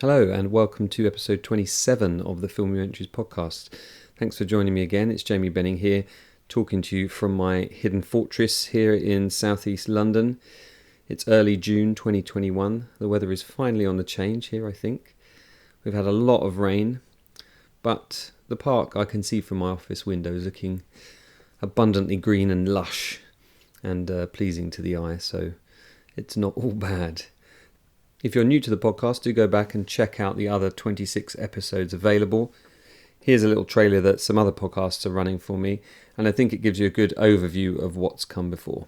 Hello and welcome to episode 27 of the Filmumentaries podcast. Thanks for joining me again. It's Jamie Benning here, talking to you from my hidden fortress here in southeast London. It's early June 2021. The weather is finally on the change here, I think. We've had a lot of rain, but the park I can see from my office window is looking abundantly green and lush and pleasing to the eye, so it's not all bad. If you're new to the podcast, do go back and check out the other 26 episodes available. Here's a little trailer that some other podcasts are running for me, and I think it gives you a good overview of what's come before.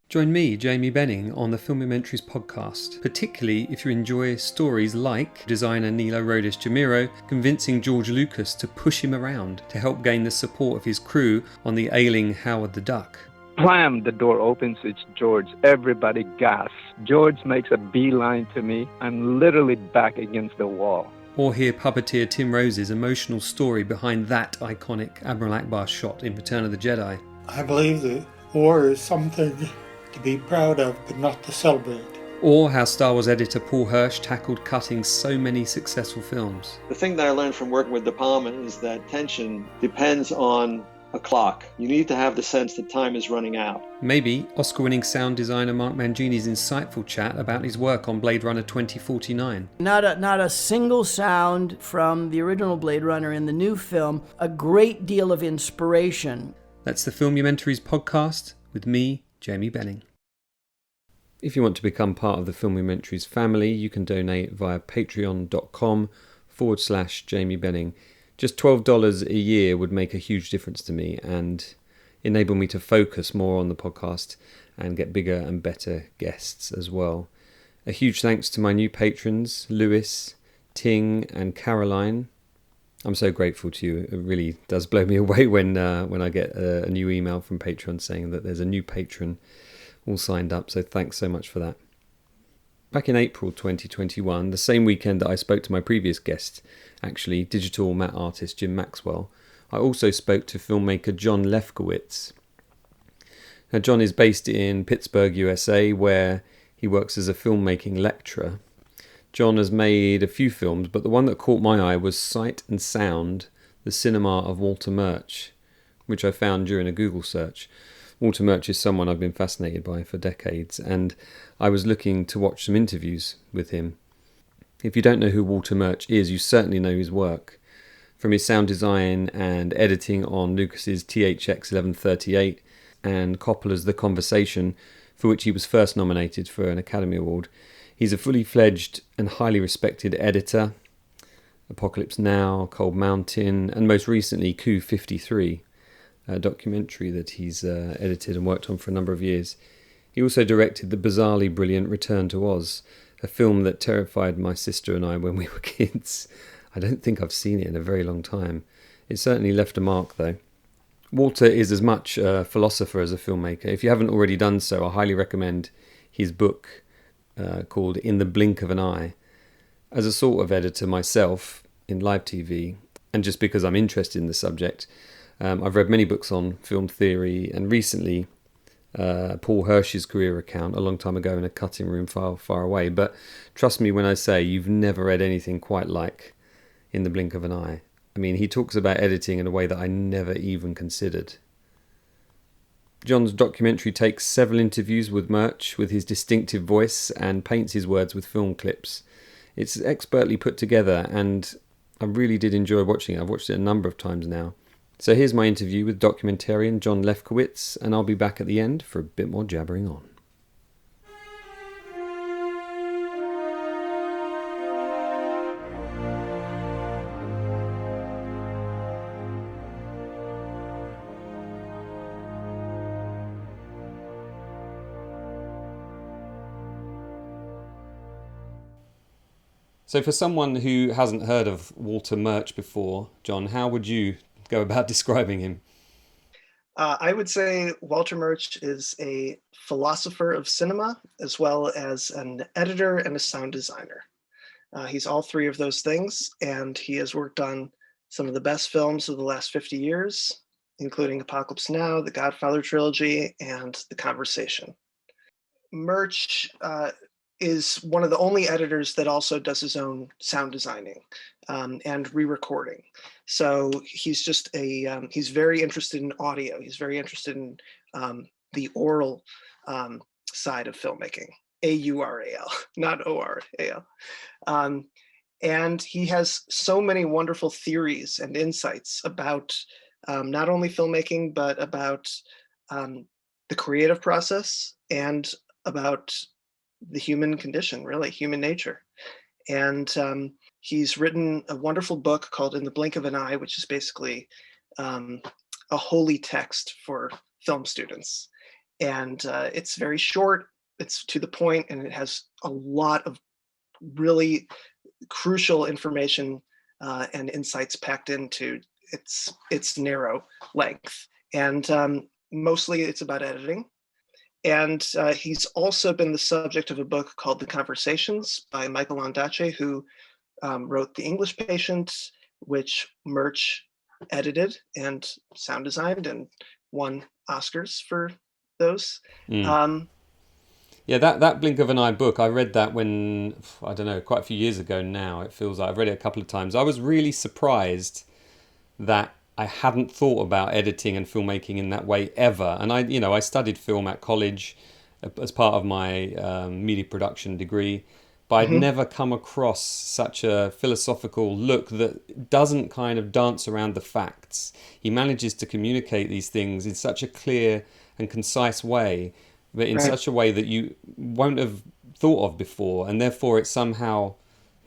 Join me, Jamie Benning, on the Filmumentaries podcast, particularly if you enjoy stories like designer Nilo Rodis Jamiro convincing George Lucas to push him around to help gain the support of his crew on the ailing Howard the Duck. Blam! The door opens. It's George. Everybody gasps. George makes a beeline to me. I'm literally back against the wall. Or hear puppeteer Tim Rose's emotional story behind that iconic Admiral Akbar shot in Return of the Jedi. I believe that war is something to be proud of, but not to celebrate. Or how Star Wars editor Paul Hirsch tackled cutting so many successful films. The thing that I learned from working with De Palma is that tension depends on a clock. You need to have the sense that time is running out. Maybe Oscar-winning sound designer Mark Mangini's insightful chat about his work on Blade Runner 2049. Not a single sound from the original Blade Runner in the new film. A great deal of inspiration. That's the Filmumentaries podcast with me, Jamie Benning. If you want to become part of the Filmumentaries family, you can donate via patreon.com/Jamie Benning. Just $12 a year would make a huge difference to me and enable me to focus more on the podcast and get bigger and better guests as well. A huge thanks to my new patrons, Lewis, Ting and Caroline. I'm so grateful to you. It really does blow me away when I get a new email from Patreon saying that there's a new patron all signed up, so thanks so much for that. Back in April 2021, the same weekend that I spoke to my previous guest, actually, digital matte artist Jim Maxwell, I also spoke to filmmaker Jon Lefkovitz. Now, Jon is based in Pittsburgh, USA, where he works as a filmmaking lecturer. Jon has made a few films, but the one that caught my eye was Sight and Sound, the cinema of Walter Murch, which I found during a Google search. Walter Murch is someone I've been fascinated by for decades, and I was looking to watch some interviews with him. If you don't know who Walter Murch is, you certainly know his work. From his sound design and editing on Lucas's THX 1138 and Coppola's The Conversation, for which he was first nominated for an Academy Award, he's a fully fledged and highly respected editor. Apocalypse Now, Cold Mountain, and most recently Coup 53. A documentary that he's edited and worked on for a number of years. He also directed the bizarrely brilliant Return to Oz, a film that terrified my sister and I when we were kids. I don't think I've seen it in a very long time. It certainly left a mark, though. Walter is as much a philosopher as a filmmaker. If you haven't already done so, I highly recommend his book called In the Blink of an Eye. As a sort of editor myself in live TV, and just because I'm interested in the subject, I've read many books on film theory, and recently Paul Hirsch's career account a long time ago in a cutting room far, far away. But trust me when I say you've never read anything quite like In the Blink of an Eye. I mean, he talks about editing in a way that I never even considered. Jon's documentary takes several interviews with Murch with his distinctive voice and paints his words with film clips. It's expertly put together, and I really did enjoy watching it. I've watched it a number of times now. So here's my interview with documentarian Jon Lefkovitz, and I'll be back at the end for a bit more jabbering on. So for someone who hasn't heard of Walter Murch before, Jon, how would you go about describing him? I would say Walter Murch is a philosopher of cinema, as well as an editor and a sound designer. He's all three of those things, and he has worked on some of the best films of the last 50 years, including Apocalypse Now, the Godfather trilogy, and The Conversation. Murch is one of the only editors that also does his own sound designing and re-recording. So he's just he's very interested in audio. He's very interested in the oral side of filmmaking, A-U-R-A-L, not O-R-A-L. And he has so many wonderful theories and insights about not only filmmaking, but about the creative process and about the human condition, really, human nature. And he's written a wonderful book called In the Blink of an Eye, which is basically a holy text for film students. And it's very short, it's to the point, and it has a lot of really crucial information and insights packed into its narrow length. And mostly it's about editing. And he's also been the subject of a book called The Conversations by Michael Ondaatje, who wrote The English Patient, which Murch edited and sound designed and won Oscars for those. Yeah, that Blink of an Eye book, I read that when, I don't know, quite a few years ago now. It feels like I've read it a couple of times. I was really surprised that I hadn't thought about editing and filmmaking in that way ever. And I studied film at college as part of my media production degree, but I'd never come across such a philosophical look that doesn't kind of dance around the facts. He manages to communicate these things in such a clear and concise way, but in such a way that you won't have thought of before, and therefore it somehow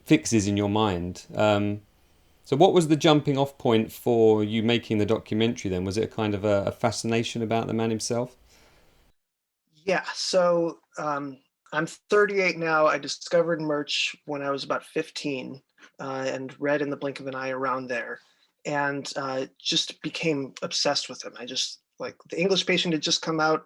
fixes in your mind. So what was the jumping off point for you making the documentary then? Was it a kind of a fascination about the man himself? Yeah, so I'm 38 now. I discovered Murch when I was about 15 and read In the Blink of an Eye around there, and just became obsessed with him. I just, like, The English Patient had just come out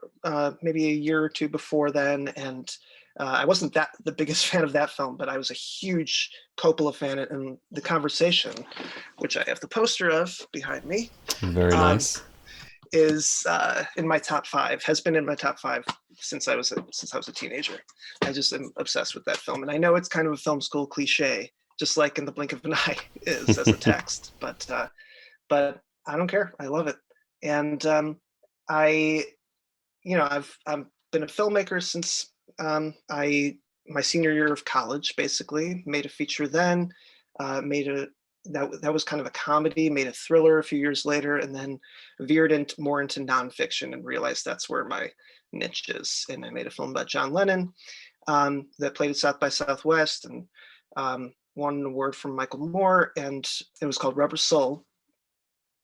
maybe a year or two before then, and I wasn't the biggest fan of that film, but I was a huge Coppola fan, and The Conversation, which I have the poster of behind me, Very nice, is in my top 5. Has been in my top 5 since I was a teenager. I just am obsessed with that film, and I know it's kind of a film school cliche, just like In the Blink of an Eye is as a text, but I don't care. I love it, and I've been a filmmaker since my senior year of college. Basically, made a feature then, that was kind of a comedy, made a thriller a few years later, and then veered more into nonfiction and realized that's where my niche is. And I made a film about John Lennon that played at South by Southwest and won an award from Michael Moore, and it was called Rubber Soul.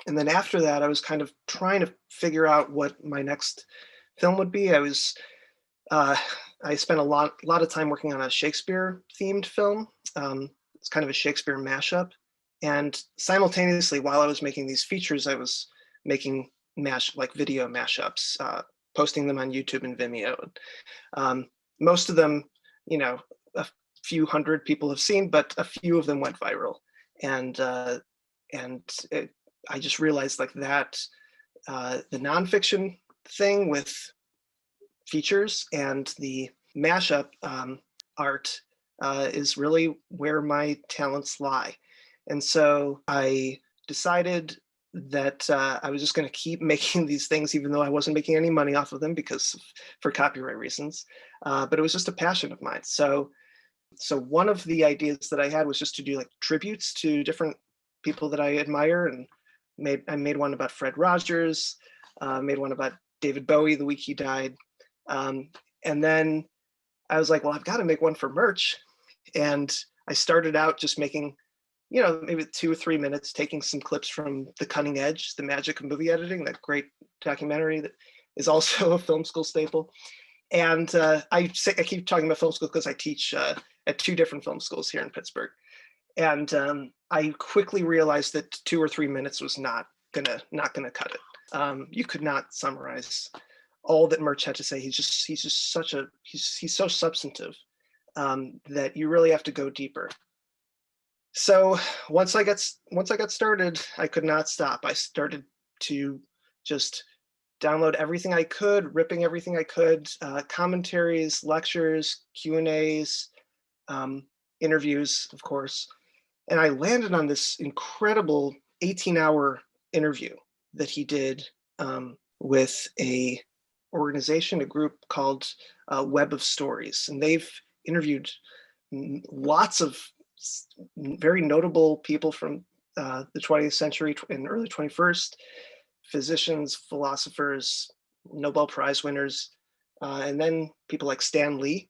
And then after that, I was kind of trying to figure out what my next film would be. I spent a lot of time working on a Shakespeare-themed film. It's kind of a Shakespeare mashup. And simultaneously, while I was making these features, I was making video mashups, posting them on YouTube and Vimeo. Most of them, a few hundred people have seen, but a few of them went viral. And I just realized that the nonfiction thing with features and the mashup art is really where my talents lie. And so I decided that I was just going to keep making these things, even though I wasn't making any money off of them for copyright reasons. But it was just a passion of mine. So one of the ideas that I had was just to do like tributes to different people that I admire, and I made one about Fred Rogers, made one about David Bowie the week he died. And then I was like, well, I've got to make one for Murch. And I started out just making, maybe 2 or 3 minutes, taking some clips from The Cutting Edge, The Magic of Movie Editing, that great documentary that is also a film school staple. And I keep talking about film school because I teach at 2 different film schools here in Pittsburgh. And I quickly realized that 2 or 3 minutes was not gonna cut it. You could not summarize all that Murch had to say. He's so substantive that you really have to go deeper. So once I got started, I could not stop. I started to just download everything I could, ripping everything I could, commentaries, lectures, Q&As, interviews, of course. And I landed on this incredible 18-hour interview that he did with a group called Web of Stories. And they've interviewed lots of very notable people from the 20th century and early 21st, physicians, philosophers, Nobel Prize winners, and then people like Stan Lee,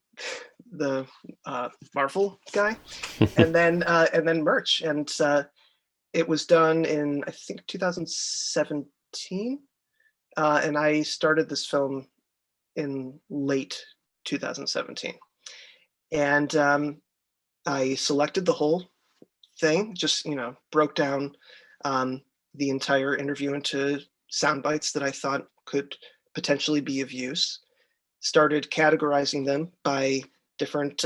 the Marvel guy, and then Murch. And it was done in, I think, 2017. And I started this film in late 2017. And I selected the whole thing, just, broke down the entire interview into sound bites that I thought could potentially be of use, started categorizing them by different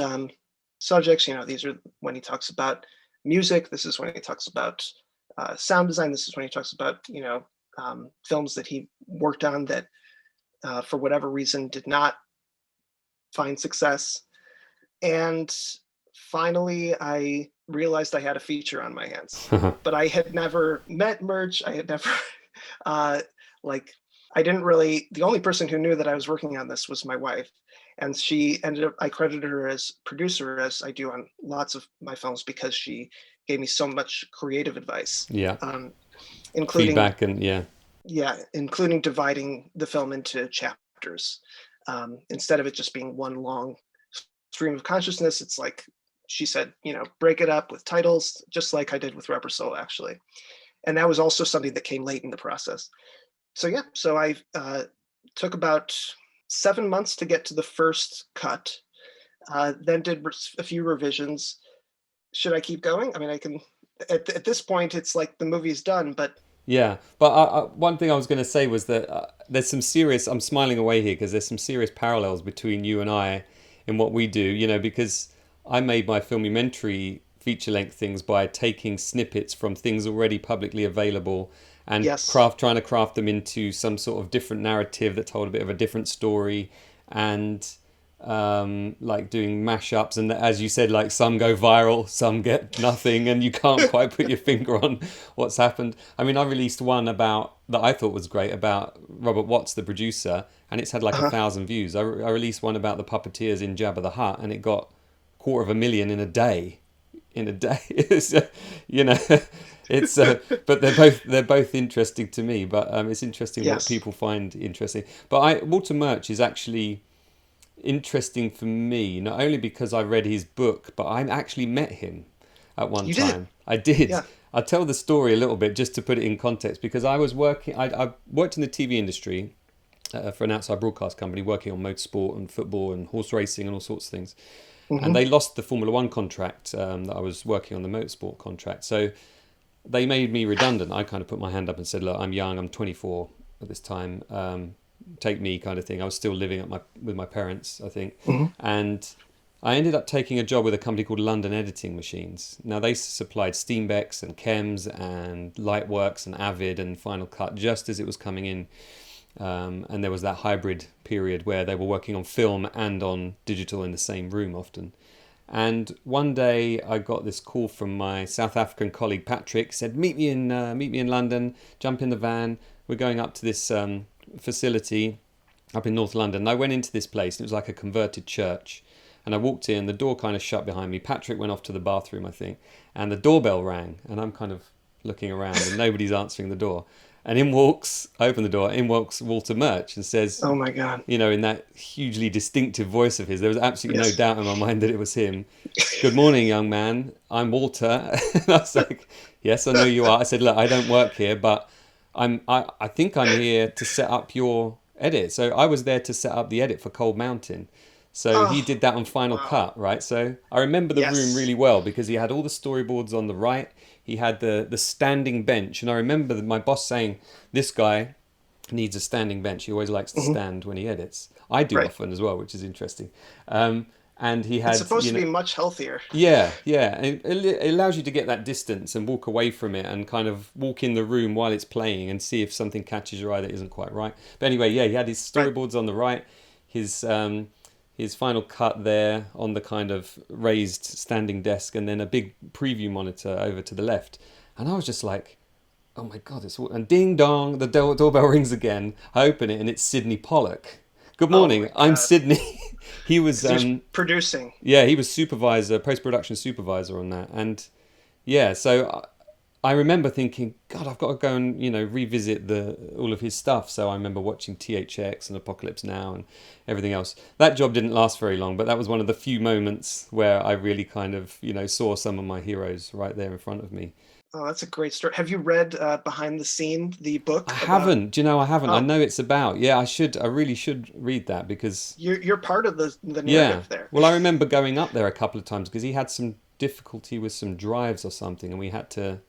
subjects. These are when he talks about music, this is when he talks about sound design, this is when he talks about, films that he worked on that for whatever reason did not find success. And finally, I realized I had a feature on my hands, but I had never met Murch. I had never, I didn't really, the only person who knew that I was working on this was my wife. And she ended up, I credited her as producer, as I do on lots of my films, because she gave me so much creative advice. Yeah. Including feedback and including dividing the film into chapters. Instead of it just being one long stream of consciousness, it's like, she said, break it up with titles, just like I did with Rubber Soul, actually. And that was also something that came late in the process. So I took about 7 months to get to the first cut, then did a few revisions. Should I keep going? I mean, I can, at this point, it's like the movie's done, but... Yeah, but one thing I was going to say was that there's some serious, I'm smiling away here because there's some serious parallels between you and I in what we do, because I made my filmumentary feature-length things by taking snippets from things already publicly available and trying to craft them into some sort of different narrative that told a bit of a different story, and like doing mashups, and as you said, like some go viral, some get nothing, and you can't quite put your finger on what's happened. I mean, I released one about that I thought was great about Robert Watts, the producer, and it's had like 1,000 views. I released one about the puppeteers in Jabba the Hutt, and it got 250,000 in a day. It's, it's but they're both interesting to me. But it's interesting what people find interesting. But Walter Murch is actually interesting for me, not only because I read his book, but I actually met him at one time. I did. Yeah. I'll tell the story a little bit just to put it in context, because I was working. I worked in the TV industry for an outside broadcast company, working on motorsport and football and horse racing and all sorts of things. And they lost the Formula One contract that I was working on, the motorsport contract. So they made me redundant. I kind of put my hand up and said, look, I'm young, I'm 24 at this time, take me, kind of thing. I was still living with my parents, I think. And I ended up taking a job with a company called London Editing Machines. Now, they supplied Steambex and Chems and Lightworks and Avid and Final Cut just as it was coming in. And there was that hybrid period where they were working on film and on digital in the same room often. And one day I got this call from my South African colleague Patrick. Said, meet me in London, jump in the van, we're going up to this facility up in North London. And I went into this place, and it was like a converted church, and I walked in, the door kind of shut behind me. Patrick went off to the bathroom, I think, and the doorbell rang, and I'm kind of looking around and nobody's answering the door. And I open the door, in walks Walter Murch and says, oh my God, in that hugely distinctive voice of his, there was absolutely no doubt in my mind that it was him. Good morning, young man. I'm Walter. And I was like, yes, I know you are. I said, look, I don't work here, but I think I'm here to set up your edit. So I was there to set up the edit for Cold Mountain. So he did that on Final Cut, right? So I remember the room really well because he had all the storyboards on the right. He had the standing bench. And I remember my boss saying, this guy needs a standing bench. He always likes to stand when he edits. I do often as well, which is interesting. And and he It's had, supposed to be much healthier. yeah, yeah. It allows you to get that distance and walk away from it and kind of walk in the room while it's playing and see if something catches your eye that isn't quite right. But anyway, yeah, he had his storyboards on the right, his final cut there on the kind of raised standing desk, and then a big preview monitor over to the left. And I was just like, oh my God, and ding dong, the doorbell rings again. I open it and it's Sidney Pollock. Good morning, I'm Sidney. He was producing. Yeah, he was supervisor, post-production supervisor on that. And yeah, so I remember thinking, God, I've got to go and, revisit all of his stuff. So I remember watching THX and Apocalypse Now and everything else. That job didn't last very long, but that was one of the few moments where I really kind of, saw some of my heroes right there in front of me. Oh, that's a great story. Have you read Behind the Scene, the book? I haven't. Do you know, I haven't. I know it's about. Yeah, I really should read that, because you're part of the narrative there. Well, I remember going up there a couple of times because he had some difficulty with some drives or something, and we had to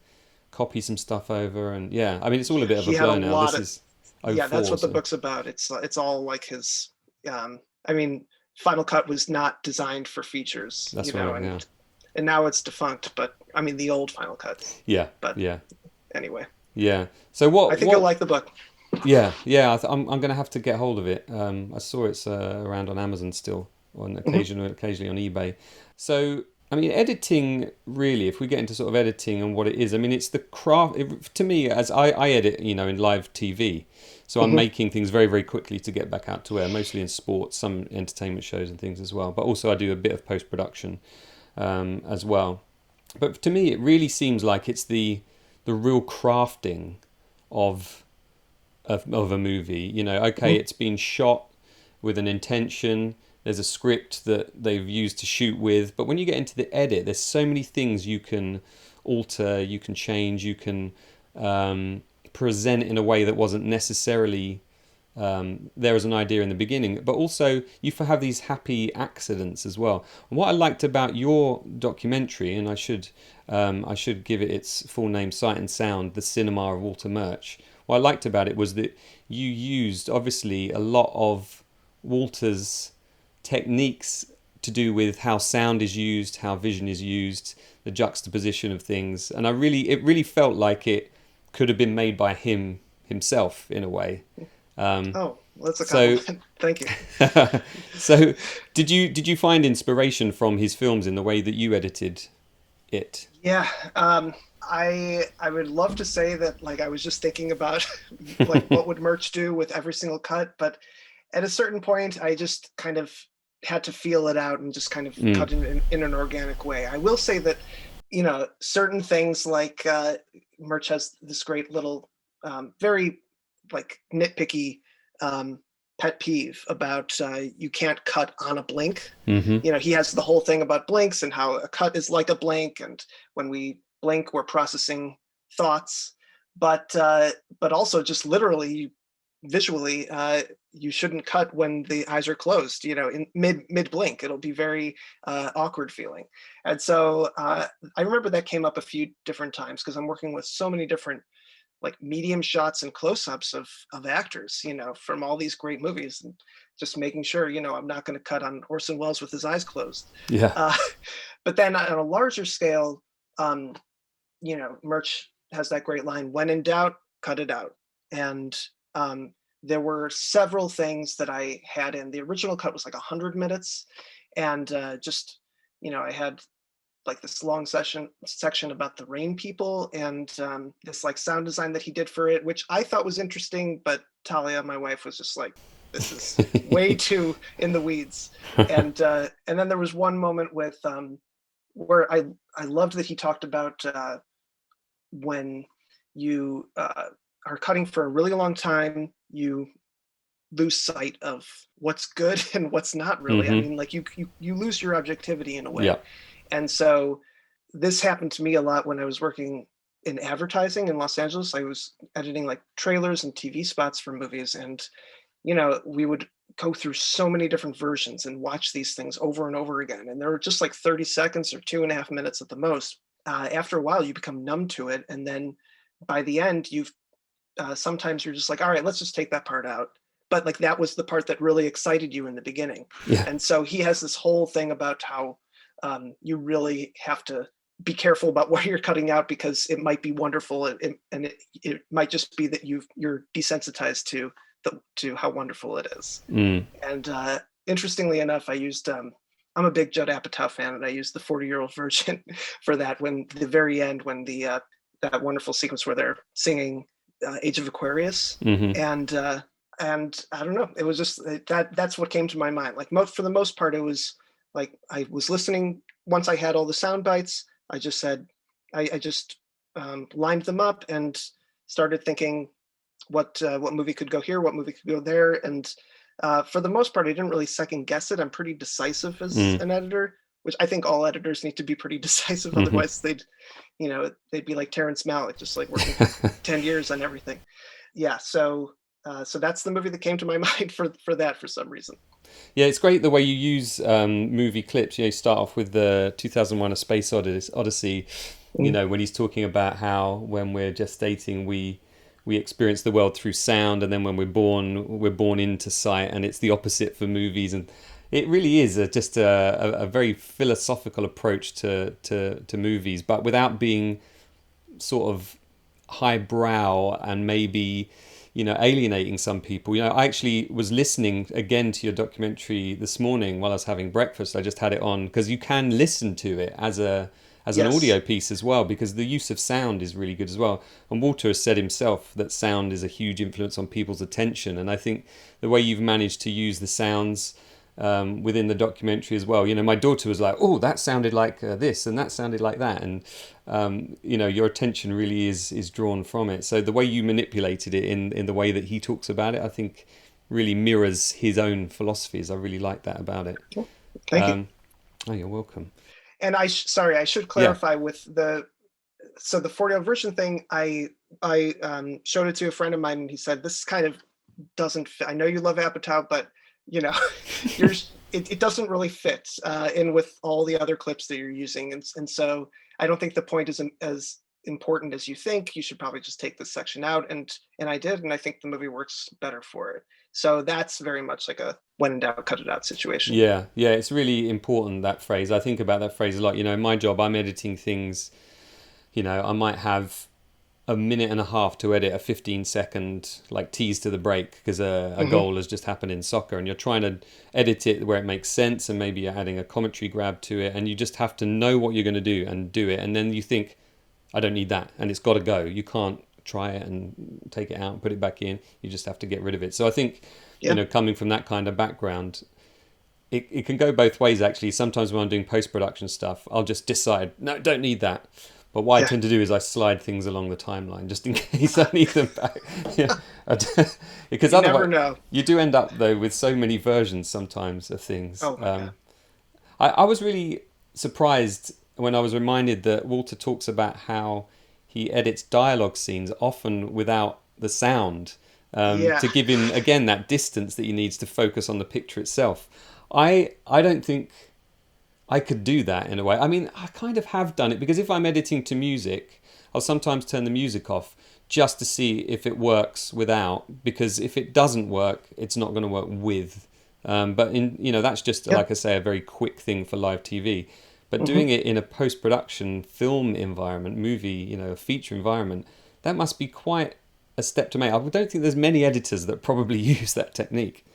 copy some stuff over. And yeah, I mean, it's all a bit of a blur now. This is 04, yeah, that's what the book's about. It's all like his. I mean, Final Cut was not designed for features. That's right. And now it's defunct, but I mean the old Final Cut. Yeah. But yeah. Anyway. Yeah. So what? I think you'll like the book. Yeah. I'm going to have to get hold of it. I saw it's around on Amazon still, on occasionally on eBay. So I mean, editing really. If we get into sort of editing and what it is, I mean, it's the craft. To me, as I edit, in live TV. So I'm making things very, very quickly to get back out to air, mostly in sports, some entertainment shows and things as well. But also I do a bit of post-production as well. But to me, it really seems like it's the real crafting of a movie. It's been shot with an intention. There's a script that they've used to shoot with. But when you get into the edit, there's so many things you can alter, you can change, you can present in a way that wasn't necessarily there as an idea in the beginning, but also you have these happy accidents as well. And what I liked about your documentary, and I should give it its full name, Sight and Sound, The Cinema of Walter Murch. What I liked about it was that you used obviously a lot of Walter's techniques to do with how sound is used, how vision is used, the juxtaposition of things, and it really felt like it could have been made by himself in a way. That's a compliment. Thank you. So did you find inspiration from his films in the way that you edited it? Yeah, I would love to say that, like, I was just thinking about like what would Murch do with every single cut, but at a certain point I just kind of had to feel it out and just kind of cut in an organic way. I will say that certain things like Murch has this great little very like nitpicky pet peeve about you can't cut on a blink. He has the whole thing about blinks and how a cut is like a blink, and when we blink we're processing thoughts, but also just literally visually you shouldn't cut when the eyes are closed, in mid blink. It'll be very awkward feeling. And so I remember that came up a few different times because I'm working with so many different like medium shots and close-ups of actors, from all these great movies, and just making sure, I'm not going to cut on Orson Welles with his eyes closed. Yeah. But then on a larger scale, Murch has that great line, "When in doubt, cut it out." And there were several things that I had in the original cut was like 100 minutes. And I had like this long section about the rain people and this like sound design that he did for it, which I thought was interesting, but Talia, my wife, was just like, this is way too in the weeds. And then there was one moment with where I loved that he talked about when you are cutting for a really long time, you lose sight of what's good and what's not really. I mean, like you lose your objectivity in a way. Yeah. And so this happened to me a lot when I was working in advertising in Los Angeles. I was editing like trailers and TV spots for movies. And, we would go through so many different versions and watch these things over and over again. And they were just like 30 seconds or 2.5 minutes at the most. After a while, you become numb to it. And then by the end, sometimes you're just like, all right, let's just take that part out. but like that was the part that really excited you in the beginning. Yeah. And so he has this whole thing about how you really have to be careful about what you're cutting out, because it might be wonderful, and it might just be that you're desensitized to how wonderful it is. And interestingly enough, I used I'm a big Judd Apatow fan, and I used the 40-year-old version for that, when the very end, when the that wonderful sequence where they're singing Age of Aquarius. And I don't know, it was just that's what came to my mind. Like for the most part, it was like I was listening. Once I had all the sound bites, I just said, I just lined them up and started thinking what movie could go here, what movie could go there. And for the most part, I didn't really second guess it. I'm pretty decisive as an editor, which I think all editors need to be pretty decisive. Otherwise they'd be like Terrence Malick, just like working for 10 years on everything. Yeah. So that's the movie that came to my mind for that, for some reason. Yeah, it's great the way you use movie clips. You start off with the 2001: A Space Odyssey. When he's talking about how when we're gestating, we experience the world through sound, and then when we're born into sight, and it's the opposite for movies. And it really is just a very philosophical approach to movies, but without being sort of highbrow and maybe alienating some people. I actually was listening again to your documentary this morning while I was having breakfast. I just had it on because you can listen to it as an audio piece as well, because the use of sound is really good as well. And Walter has said himself that sound is a huge influence on people's attention. And I think the way you've managed to use the sounds within the documentary as well. My daughter was like, oh, that sounded like this, and that sounded like that. And, your attention really is drawn from it. So the way you manipulated it in the way that he talks about it, I think really mirrors his own philosophies. I really like that about it. Thank you. Oh, you're welcome. And I should clarify with the 40-year-old version thing. I showed it to a friend of mine, and he said, this kind of doesn't fit. I know you love Apatow, but it doesn't really fit in with all the other clips that you're using. And so I don't think the point is as important as you think. You should probably just take this section out. And I did, and I think the movie works better for it. So that's very much like a when in doubt, cut it out situation. Yeah, it's really important, that phrase. I think about that phrase a lot. In my job, I'm editing things, I might have a minute and a half to edit a 15-second like tease to the break because a goal has just happened in soccer, and you're trying to edit it where it makes sense, and maybe you're adding a commentary grab to it, and you just have to know what you're going to do and do it. And then you think, I don't need that, and it's got to go. You can't try it and take it out and put it back in. You just have to get rid of it. So I think coming from that kind of background, it can go both ways actually. Sometimes when I'm doing post-production stuff, I'll just decide, no, don't need that. But what I tend to do is I slide things along the timeline just in case I need them back. Because you otherwise, never know. You do end up though with so many versions sometimes of things. Oh, I was really surprised when I was reminded that Walter talks about how he edits dialogue scenes often without the sound to give him again that distance that he needs to focus on the picture itself. I don't think I could do that in a way. I mean, I kind of have done it, because if I'm editing to music, I'll sometimes turn the music off just to see if it works without, because if it doesn't work, it's not going to work with. But that's just, like I say, a very quick thing for live TV. But doing it in a post-production film environment, movie, a feature environment, that must be quite a step to make. I don't think there's many editors that probably use that technique.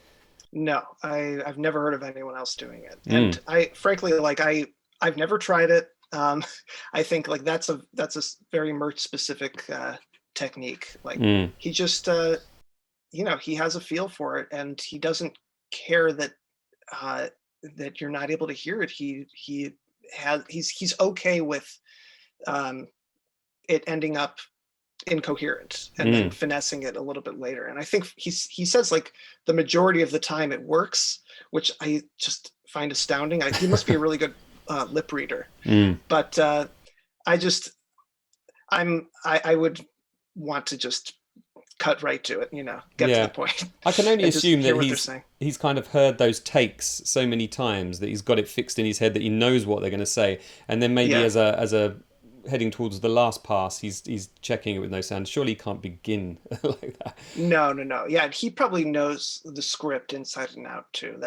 No, I've never heard of anyone else doing it. And I frankly, I've never tried it. I think like that's a very Murch specific technique. Like he just, he has a feel for it, and he doesn't care that you're not able to hear it. He's okay with it ending up incoherent and then finessing it a little bit later. And I think he says like the majority of the time it works, which I just find astounding. He must be a really good lip reader. But I would want to just cut right to it, get to the point. I can only assume that he's kind of heard those takes so many times that he's got it fixed in his head that he knows what they're going to say, and then maybe as a heading towards the last pass, he's checking it with no sound. Surely he can't begin like that. No. Yeah, he probably knows the script inside and out too.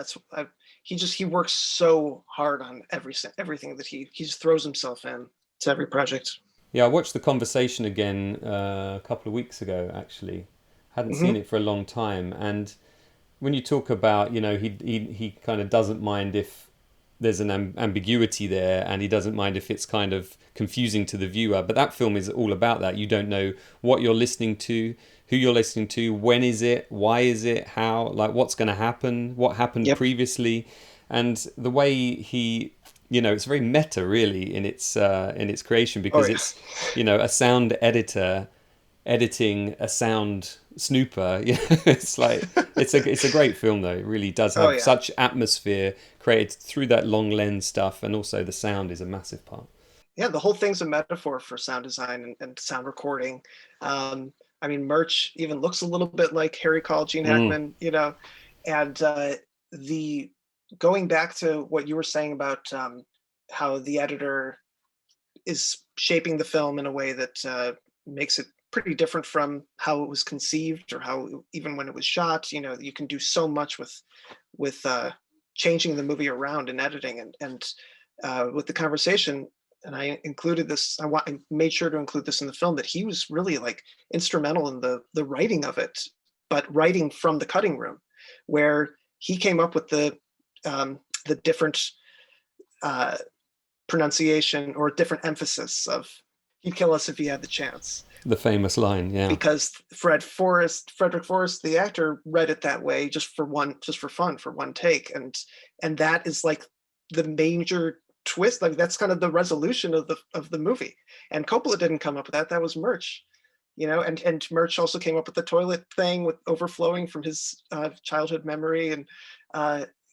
He works so hard on everything that he just throws himself in to every project. Yeah, I watched The Conversation again a couple of weeks ago, actually. Hadn't seen it for a long time. And when you talk about, he kind of doesn't mind if there's an ambiguity there, and he doesn't mind if it's kind of confusing to the viewer. But that film is all about that. You don't know what you're listening to, who you're listening to, when is it, why is it, how, like what's going to happen, what happened previously. And the way he... it's very meta, really, in its creation, because it's, a sound editor editing a sound snooper. It's like it's a great film, though. It really does have such atmosphere created through that long lens stuff, and also the sound is a massive part. Yeah, the whole thing's a metaphor for sound design and sound recording. Murch even looks a little bit like Harry Call, Gene Hackman, and the. Going back to what you were saying about how the editor is shaping the film in a way that makes it pretty different from how it was conceived, or how even when it was shot, you can do so much with changing the movie around in editing, and with The Conversation. And I included this. I made sure to include this in the film, that he was really like instrumental in the writing of it, but writing from the cutting room, where he came up with the different pronunciation or different emphasis of "He'd kill us if he had the chance." The famous line, yeah. Because Frederick Forrest, the actor, read it that way just for fun, for one take, and that is like the major twist. Like that's kind of the resolution of the movie. And Coppola didn't come up with that. That was Murch. And Murch also came up with the toilet thing with overflowing from his childhood memory, and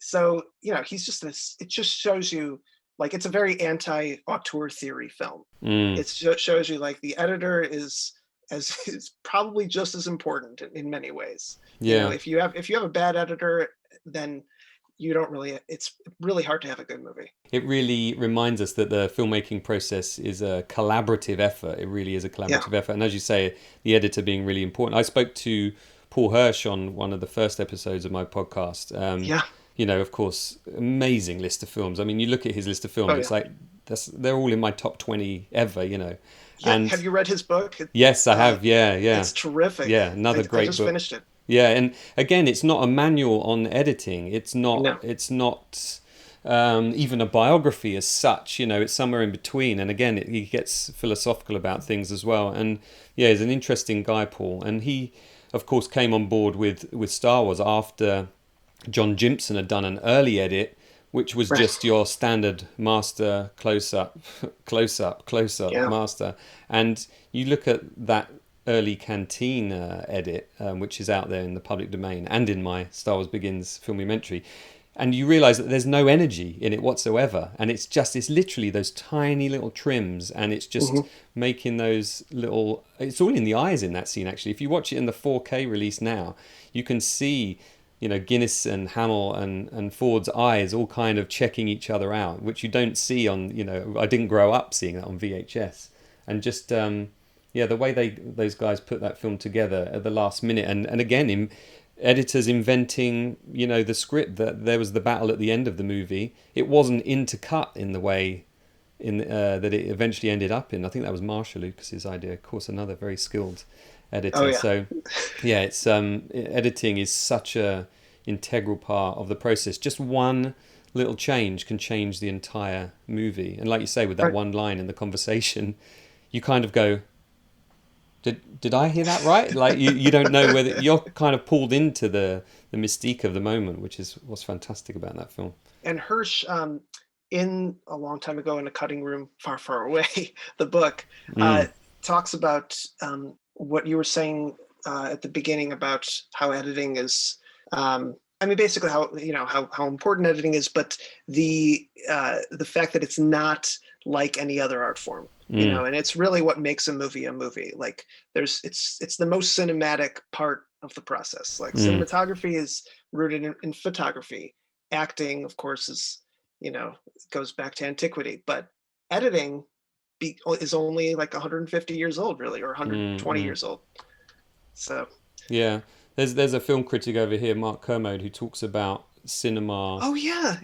so he's just this. It just shows you, like, it's a very anti-auteur theory film. It shows you like the editor is probably just as important in many ways. Yeah. If you have a bad editor, then you don't really. It's really hard to have a good movie. It really reminds us that the filmmaking process is a collaborative effort. It really is a collaborative effort, and as you say, the editor being really important. I spoke to Paul Hirsch on one of the first episodes of my podcast. Of course, amazing list of films. I mean, you look at his list of films, it's like they're all in my top 20 ever, Yeah, And have you read his book? Yes, I have. Yeah. It's terrific. Yeah, another great book. I just finished it. Yeah, and again, it's not a manual on editing. It's not. No. It's not even a biography as such. It's somewhere in between. And again, he gets philosophical about things as well. And yeah, he's an interesting guy, Paul. And he, of course, came on board with Star Wars after John Jimpson had done an early edit, which was just your standard master close up master. And you look at that early Canteen edit, which is out there in the public domain and in my Star Wars Begins filmumentary, and you realise that there's no energy in it whatsoever, and it's literally those tiny little trims, and it's just making those little. It's all in the eyes in that scene. Actually, if you watch it in the 4K release now, you can see Guinness and Hamill and Ford's eyes all kind of checking each other out, which you don't see on. I didn't grow up seeing that on VHS, and just. The way those guys put that film together at the last minute, and again, editors inventing, the script, that there was the battle at the end of the movie. It wasn't intercut in the way that it eventually ended up in. I think that was Marsha Lucas's idea. Of course, another very skilled editor. Oh, yeah. So, yeah, it's editing is such a integral part of the process. Just one little change can change the entire movie. And like you say, with that one line in The Conversation, you kind of go, Did I hear that right? Like you don't know whether you're kind of pulled into the mystique of the moment, which is what's fantastic about that film. And Hirsch, in A Long Time Ago in a Cutting Room Far, Far Away, the book, talks about what you were saying at the beginning about how editing is. Basically how important editing is, but the fact that it's not like any other art form. And it's really what makes a movie a movie. Like it's the most cinematic part of the process. Like cinematography is rooted in photography. Acting, of course, is, goes back to antiquity, but editing is only like 150 years old, really, or 120 years old. So yeah, there's a film critic over here, Mark Kermode, who talks about cinema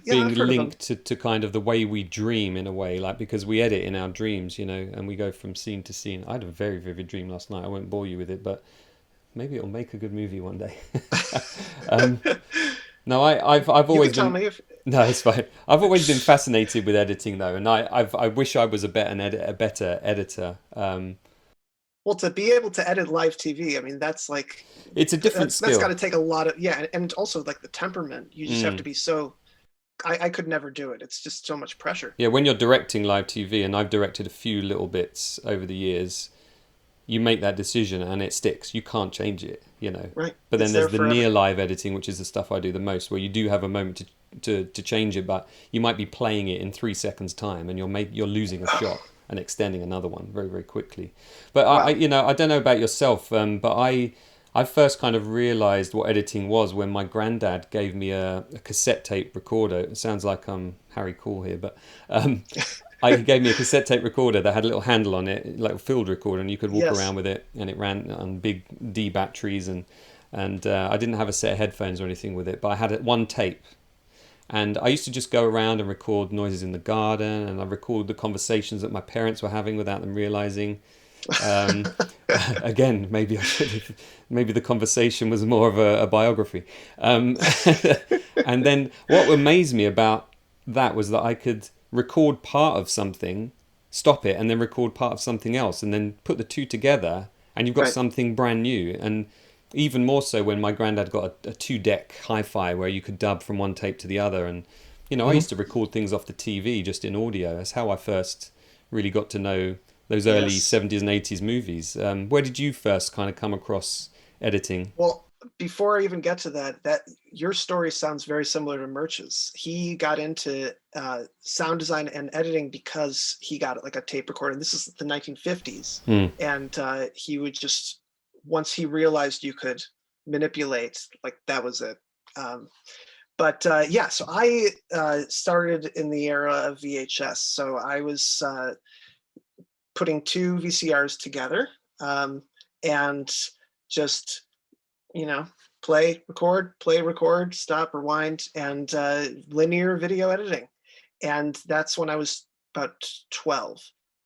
being linked to kind of the way we dream in a way, like because we edit in our dreams, and we go from scene to scene. I had a very vivid dream last night. I won't bore you with it, but maybe it'll make a good movie one day. No, I've always been. Tell me if... No, it's fine. I've always been fascinated with editing though, and I wish I was a better editor. Well, to be able to edit live TV, I mean, that's like... It's a different skill. That's got to take a lot of... Yeah, and also like the temperament. You just have to be so... I could never do it. It's just so much pressure. Yeah, when you're directing live TV, and I've directed a few little bits over the years, you make that decision and it sticks. You can't change it, Right. But then there's the near live editing, which is the stuff I do the most, where you do have a moment to change it, but you might be playing it in 3 seconds time and you're losing a shot and extending another one very, very quickly. But wow. I don't know about yourself, but I first kind of realized what editing was when my granddad gave me a cassette tape recorder. It sounds like I'm Harry Cool here, but he gave me a cassette tape recorder that had a little handle on it, like a field recorder, and you could walk around with it, and it ran on big D batteries, and I didn't have a set of headphones or anything with it, but I had one tape. And I used to just go around and record noises in the garden, and I recorded the conversations that my parents were having without them realizing. Again, maybe I should have. Maybe the conversation was more of a biography. And then what amazed me about that was that I could record part of something, stop it, and then record part of something else, and then put the two together, and you've got something brand new. And even more so when my granddad got a 2-deck hi-fi where you could dub from one tape to the other. And, I used to record things off the TV just in audio. That's how I first really got to know those early 70s and 80s movies. Where did you first kind of come across editing? Well, before I even get to that your story sounds very similar to Murch's. He got into sound design and editing because he got like a tape recorder. And this is the 1950s. And he would just... once he realized you could manipulate, like that was it. So I started in the era of VHS. So I was putting 2 VCRs together and just, play, record, stop, rewind, and linear video editing. And that's when I was about 12.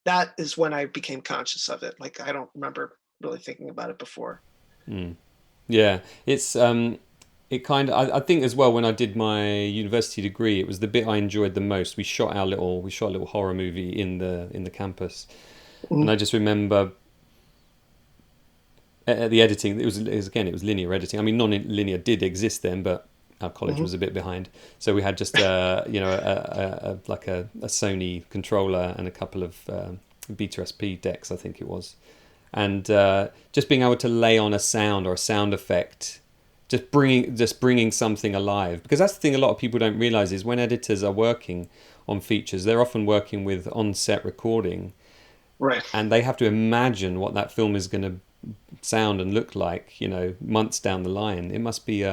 That is when I became conscious of it. Like, I don't remember really thinking about it before. Yeah, it's it kind of, I think as well, when I did my university degree, it was the bit I enjoyed the most. We shot a little horror movie in the campus, and I just remember the editing. It was linear editing. I mean, non-linear did exist then, but our college was a bit behind, so we had just like a Sony controller and a couple of Beta SP decks, I think it was. And just being able to lay on a sound or a sound effect, just bringing something alive. Because that's the thing a lot of people don't realize is when editors are working on features, they're often working with on-set recording, right? And they have to imagine what that film is going to sound and look like, months down the line. It must be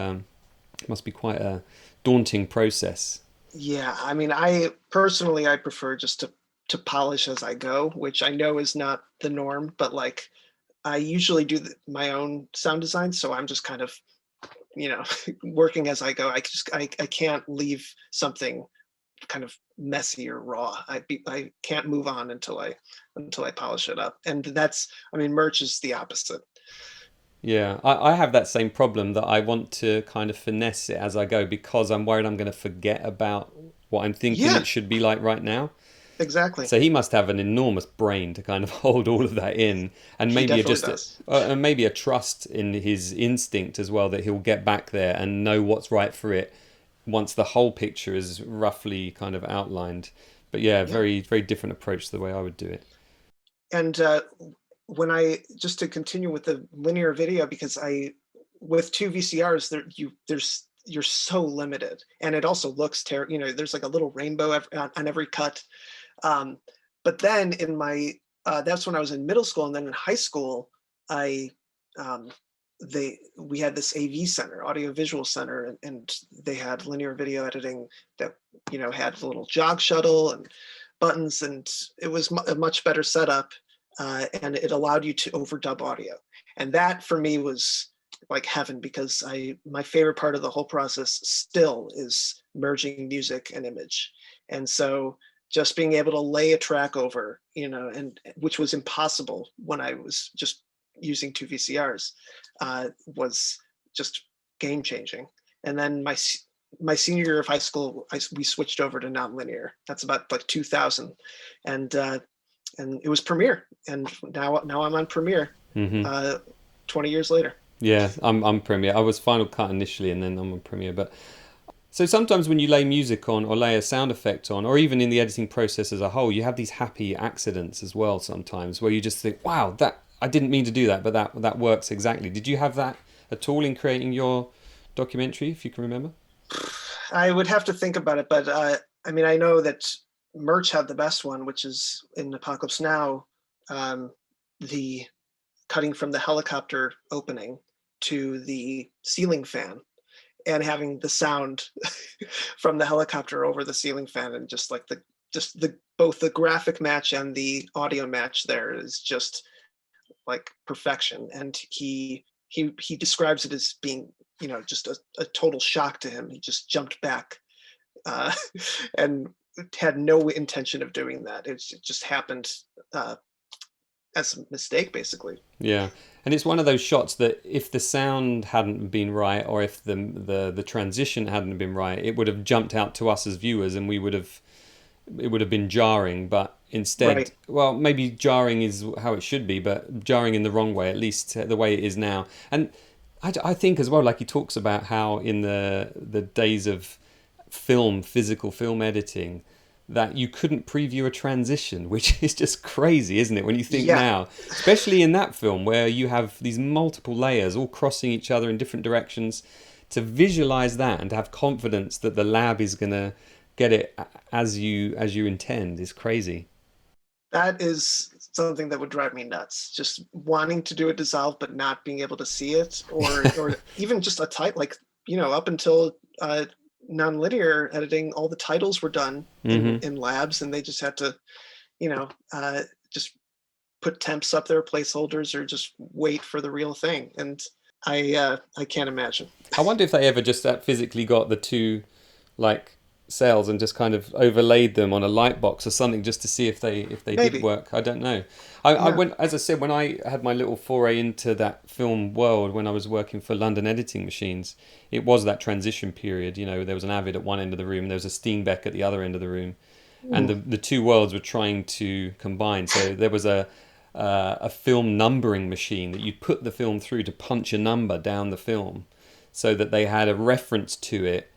quite a daunting process. Yeah, I mean, I prefer just to polish as I go, which I know is not the norm, but like I usually do my own sound design, so I'm just kind of, working as I go. I can't leave something kind of messy or raw. I can't move on until I polish it up, and Murch is the opposite. Yeah, I have that same problem, that I want to kind of finesse it as I go because I'm worried I'm going to forget about what I'm thinking it should be like right now. Exactly. So he must have an enormous brain to kind of hold all of that in, and maybe maybe a trust in his instinct as well, that he'll get back there and know what's right for it once the whole picture is roughly kind of outlined. But very, very different approach to the way I would do it. And when just to continue with the linear video, because with 2 VCRs, you're so limited, and it also looks terrible. There's like a little rainbow on every cut. But then in that's when I was in middle school, and then in high school, we had this AV center, audiovisual center, and they had linear video editing that, had a little jog shuttle, buttons, and it was a much better setup, and it allowed you to overdub audio. And that for me was like heaven, because my favorite part of the whole process still is merging music and image. And so just being able to lay a track over, and which was impossible when I was just using 2 VCRs, was just game changing. And then my senior year of high school, we switched over to nonlinear. That's about like 2000, and it was Premiere, and now I'm on Premiere. 20 years later. Yeah, I'm Premiere. I was Final Cut initially, and then I'm on Premiere. But so sometimes when you lay music on, or lay a sound effect on, or even in the editing process as a whole, you have these happy accidents as well sometimes, where you just think, wow, that I didn't mean to do that, but that works exactly. Did you have that at all in creating your documentary, if you can remember? I would have to think about it, but I mean, I know that Murch had the best one, which is in Apocalypse Now, the cutting from the helicopter opening to the ceiling fan, and having the sound from the helicopter over the ceiling fan, and just the both the graphic match and the audio match there is just like perfection. And he describes it as being, just a total shock to him. He just jumped back and had no intention of doing that. It just happened as a mistake, basically. Yeah, and it's one of those shots that if the sound hadn't been right, or if the transition hadn't been right, it would have jumped out to us as viewers, and it would have been jarring. But instead, right. Well, maybe jarring is how it should be, but jarring in the wrong way, at least the way it is now. And I think as well, like he talks about how in the days of physical film editing, that you couldn't preview a transition, which is just crazy, isn't it? When you think now, especially in that film where you have these multiple layers all crossing each other in different directions, to visualize that and to have confidence that the lab is going to get it as you intend is crazy. That is something that would drive me nuts. Just wanting to do a dissolve, but not being able to see it, or even just a type, like, up until nonlinear editing, all the titles were done in labs, and they just had to, just put temps up there, placeholders, or just wait for the real thing. And I can't imagine. I wonder if they ever just physically got the two cells and just kind of overlaid them on a light box or something, just to see if they did work. I don't know. I went, as I said, when I had my little foray into that film world when I was working for London Editing Machines, it was that transition period. There was an Avid at one end of the room, there was a Steenbeck at the other end of the room, and the two worlds were trying to combine. So there was a film numbering machine that you'd put the film through to punch a number down the film, so that they had a reference to it,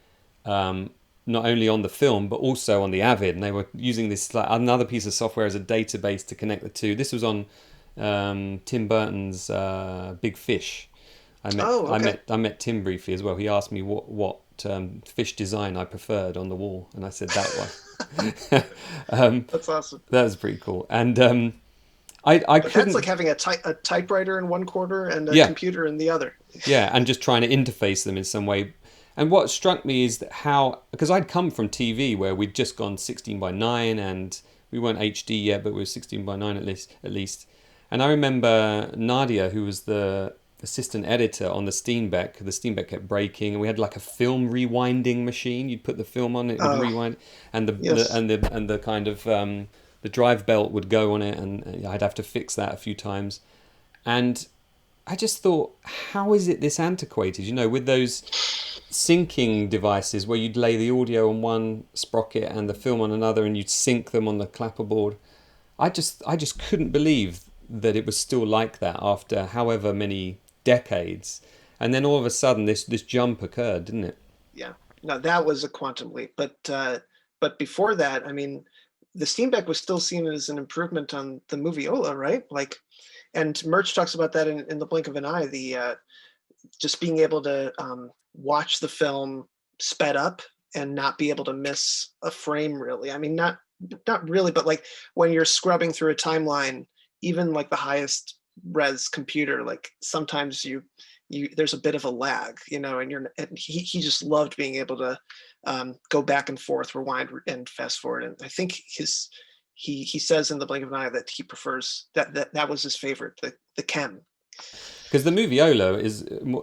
not only on the film but also on the Avid, and they were using this another piece of software as a database to connect the two. This was on Tim Burton's Big Fish. I met Tim briefly as well. He asked me what fish design I preferred on the wall, and I said that one. That's awesome. That was pretty cool. And I couldn't. That's like having a typewriter in one corner and a computer in the other. Yeah, and just trying to interface them in some way. And what struck me is that because I'd come from TV where we'd just gone 16:9, and we weren't HD yet, but we were 16:9 at least. And I remember Nadia, who was the assistant editor on the Steenbeck kept breaking, and we had like a film rewinding machine. You'd put the film on it, it would rewind, and the kind of the drive belt would go on it, and I'd have to fix that a few times. And I just thought, how is it this antiquated? With those syncing devices where you'd lay the audio on one sprocket and the film on another, and you'd sync them on the clapperboard. I just couldn't believe that it was still like that after however many decades. And then all of a sudden this jump occurred, didn't it? Yeah. No, that was a quantum leap. But before that, I mean, the Steenbeck was still seen as an improvement on the Moviola, right? And Murch talks about that in The Blink of an Eye, the just being able to watch the film sped up and not be able to miss a frame, really. I mean, not really, but like when you're scrubbing through a timeline, even like the highest res computer, like sometimes you there's a bit of a lag, and he just loved being able to go back and forth, rewind and fast forward. And I think he says in The Blink of an Eye that he prefers that was his favorite, the Chem. Because the moviola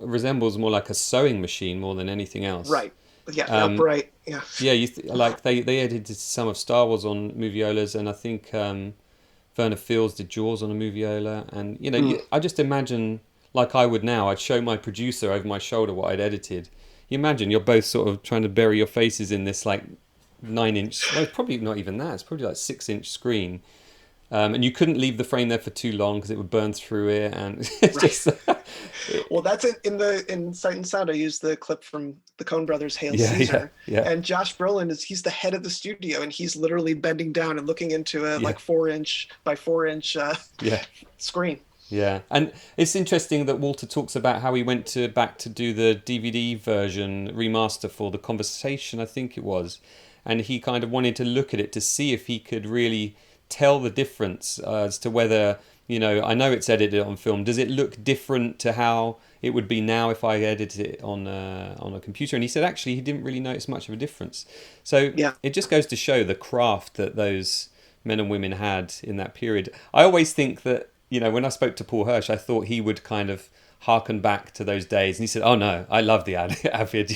resembles more like a sewing machine more than anything else. Right. Yeah. Upright. Yeah. Yeah. Like they edited some of Star Wars on moviolas, and I think Verna Fields did Jaws on a moviola, and I just imagine, like I would now, I'd show my producer over my shoulder what I'd edited. You imagine you're both sort of trying to bury your faces in this like 9-inch, well, probably not even that, it's probably like 6-inch screen. And you couldn't leave the frame there for too long because it would burn through it, and it's just. Well, that's it. In Sight and Sound, I used the clip from the Coen Brothers' Hail Caesar, and Josh Brolin he's the head of the studio, and he's literally bending down and looking into a like 4-inch by 4-inch screen. Yeah, and it's interesting that Walter talks about how he went back to do the DVD version remaster for The Conversation, I think it was, and he kind of wanted to look at it to see if he could really tell the difference as to whether, I know it's edited on film, does it look different to how it would be now if I edited it on a computer? And he said actually he didn't really notice much of a difference. So it just goes to show the craft that those men and women had in that period. I always think that, when I spoke to Paul Hirsch, I thought he would kind of harken back to those days, and he said, "Oh no, I love the Avid."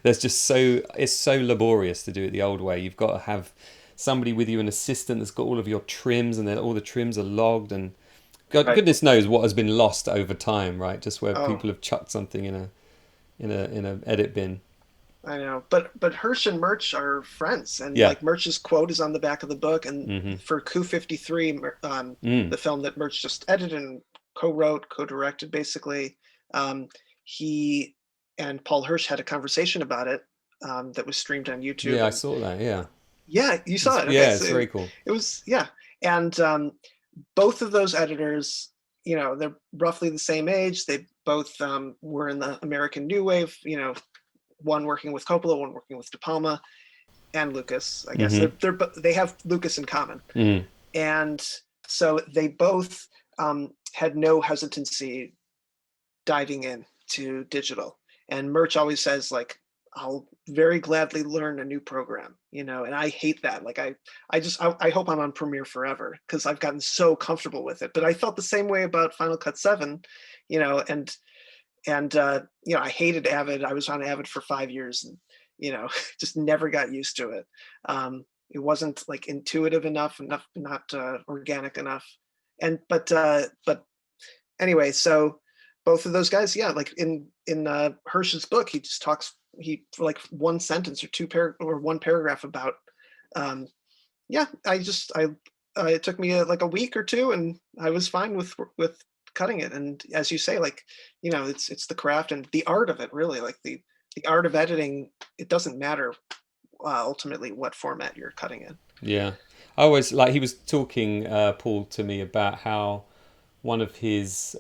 There's just it's so laborious to do it the old way. You've got to have somebody with you, an assistant that's got all of your trims, and then all the trims are logged, and goodness knows what has been lost over time, right? Just where people have chucked something in a edit bin. I know, but Hirsch and Murch are friends, and like Murch's quote is on the back of the book, and for Coup 53, the film that Murch just edited and co-wrote, co-directed, basically, he and Paul Hirsch had a conversation about it that was streamed on YouTube. Yeah, I saw that. Yeah, you saw it. Okay, yeah, it's very cool. It was and both of those editors, they're roughly the same age. They both were in the American New Wave. One working with Coppola, one working with De Palma, and Lucas. I guess they have Lucas in common, and so they both had no hesitancy diving in to digital. And Murch always says, like, I'll very gladly learn a new program, and I hate that. Like I hope I'm on Premiere forever because I've gotten so comfortable with it. But I felt the same way about Final Cut 7, and I hated Avid. I was on Avid for 5 years, and just never got used to it. It wasn't like intuitive enough, not organic enough. But anyway, so both of those guys, like in Hirsch's book, he just talks. For like one sentence or one paragraph about, it took me like a week or two, and I was fine with cutting it. And as you say, like, it's the craft and the art of it, really, like the art of editing. It doesn't matter ultimately what format you're cutting in. Yeah, I always like, he was talking, Paul, to me about how one of his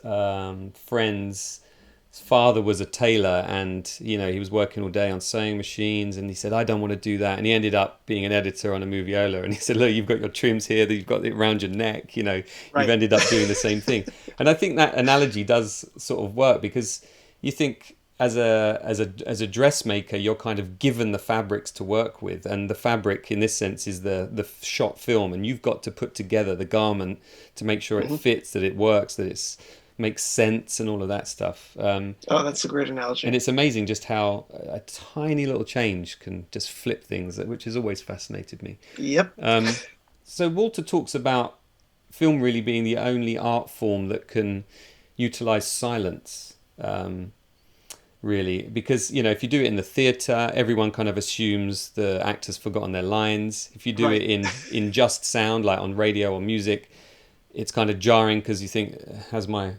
friends. His father was a tailor, and he was working all day on sewing machines, and he said, I don't want to do that, and he ended up being an editor on a moviola, and he said, look, you've got your trims here, you've got it around your neck, you've ended up doing the same thing. And I think that analogy does sort of work, because you think as a dressmaker, you're kind of given the fabrics to work with, and the fabric in this sense is the shot film, and you've got to put together the garment to make sure it fits, that it works, that it's makes sense, and all of that stuff. That's a great analogy. And it's amazing just how a tiny little change can just flip things, which has always fascinated me. Yep. So Walter talks about film really being the only art form that can utilize silence, really, because if you do it in the theatre, everyone kind of assumes the actor's forgotten their lines. If you do it in just sound, like on radio or music, it's kind of jarring because you think, has my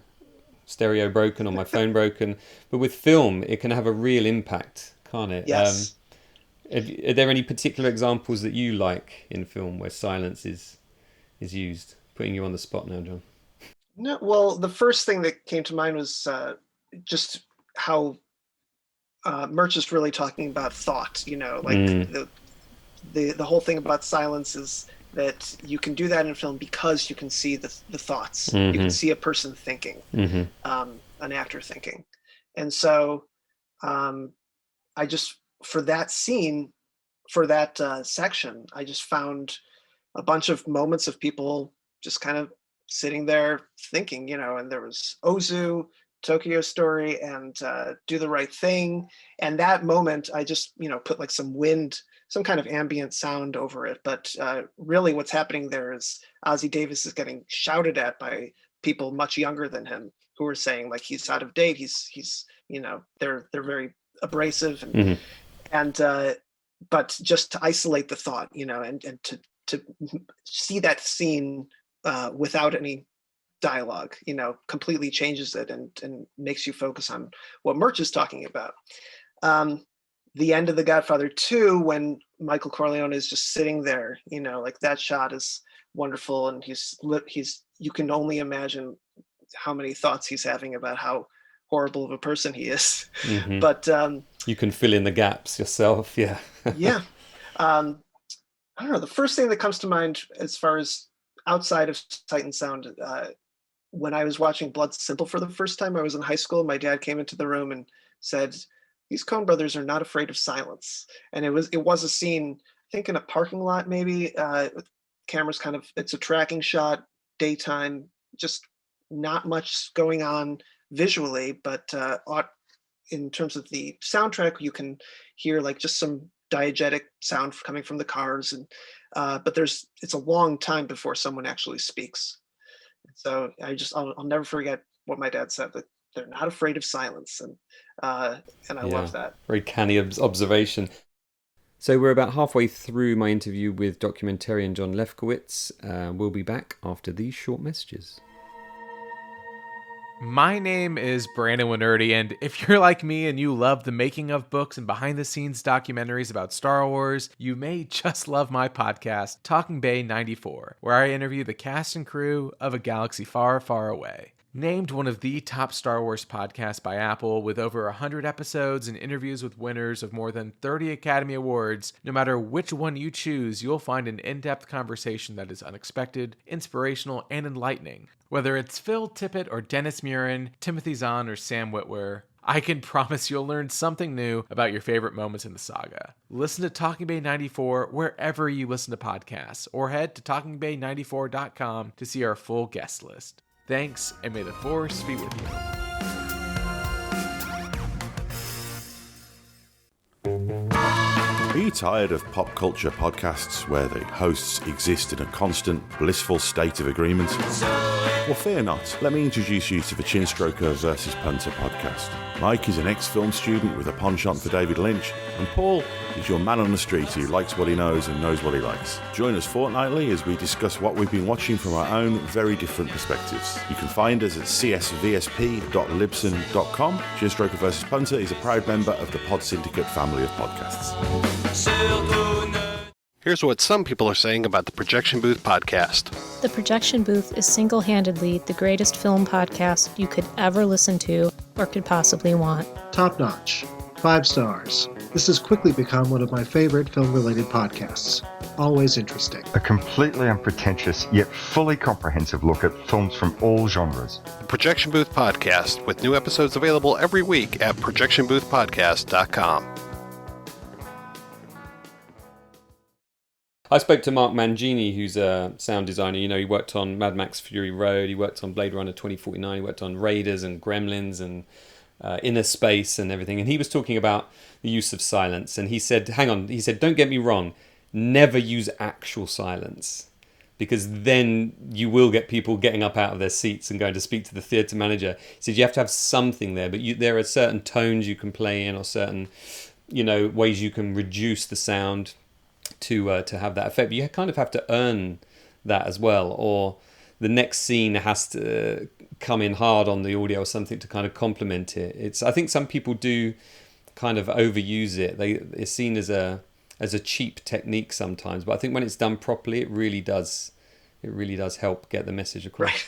stereo broken or my phone broken? But with film, it can have a real impact, can't it? Yes. Are there any particular examples that you like in film where silence is used? Putting you on the spot now, John. No, well, the first thing that came to mind was just how Murch is really talking about thought. The whole thing about silence is that you can do that in film because you can see the thoughts. You can see a person thinking, an actor thinking. And so I just, for that scene, for that section, I just found a bunch of moments of people just kind of sitting there thinking, and there was Ozu, Tokyo Story, and Do the Right Thing. And that moment, I just, put like some wind, some kind of ambient sound over it. But really what's happening there is Ozzie Davis is getting shouted at by people much younger than him who are saying like he's out of date. He's they're very abrasive and but just to isolate the thought, and to see that scene without any dialogue, completely changes it and makes you focus on what Murch is talking about. The end of The Godfather 2, when Michael Corleone is just sitting there, like that shot is wonderful, and you can only imagine how many thoughts he's having about how horrible of a person he is. But you can fill in the gaps yourself. Yeah. Yeah. I don't know, the first thing that comes to mind as far as outside of sight and sound, when I was watching Blood Simple for the first time, I was in high school. My dad came into the room and said, "These Coen brothers are not afraid of silence." And it was a scene, I think in a parking lot, maybe, with cameras it's a tracking shot, daytime, just not much going on visually, but in terms of the soundtrack, you can hear like just some diegetic sound coming from the cars, and but it's a long time before someone actually speaks. So I'll never forget what my dad said, that they're not afraid of silence, and I love that. Very canny observation. So we're about halfway through my interview with documentarian Jon Lefkovitz. We'll be back after these short messages. My name is Brandon Winerdy, and if you're like me and you love the making of books and behind-the-scenes documentaries about Star Wars, you may just love my podcast, Talking Bay 94, where I interview the cast and crew of A Galaxy Far, Far Away. Named one of the top Star Wars podcasts by Apple, with over 100 episodes and interviews with winners of more than 30 Academy Awards, no matter which one you choose, you'll find an in-depth conversation that is unexpected, inspirational, and enlightening. Whether it's Phil Tippett or Dennis Murin, Timothy Zahn or Sam Witwer, I can promise you'll learn something new about your favorite moments in the saga. Listen to Talking Bay 94 wherever you listen to podcasts, or head to talkingbay94.com to see our full guest list. Thanks, and may the Force be with you. Are you tired of pop culture podcasts where the hosts exist in a constant, blissful state of agreement? Well, fear not. Let me introduce you to the Chinstroker vs. Punter podcast. Mike is an ex-film student with a penchant for David Lynch, and Paul is your man on the street who likes what he knows and knows what he likes. Join us fortnightly as we discuss what we've been watching from our own very different perspectives. You can find us at csvsp.libsyn.com. Chinstroker vs. Punter is a proud member of the Pod Syndicate family of podcasts. Here's what some people are saying about the Projection Booth podcast. The Projection Booth is single-handedly the greatest film podcast you could ever listen to or could possibly want. Top notch. 5 stars. This has quickly become one of my favorite film-related podcasts. Always interesting. A completely unpretentious yet fully comprehensive look at films from all genres. The Projection Booth podcast, with new episodes available every week at projectionboothpodcast.com. I spoke to Mark Mangini, who's a sound designer. He worked on Mad Max Fury Road, he worked on Blade Runner 2049, he worked on Raiders and Gremlins and Inner Space and everything. And he was talking about the use of silence. And he said, don't get me wrong, never use actual silence, because then you will get people getting up out of their seats and going to speak to the theatre manager. He said you have to have something there, but there are certain tones you can play in, or certain ways you can reduce the sound to have that effect. But you kind of have to earn that as well, or the next scene has to come in hard on the audio or something to kind of complement it. I think some people do kind of overuse it. It's seen as a cheap technique sometimes, but I think when it's done properly, it really does help get the message across. Right.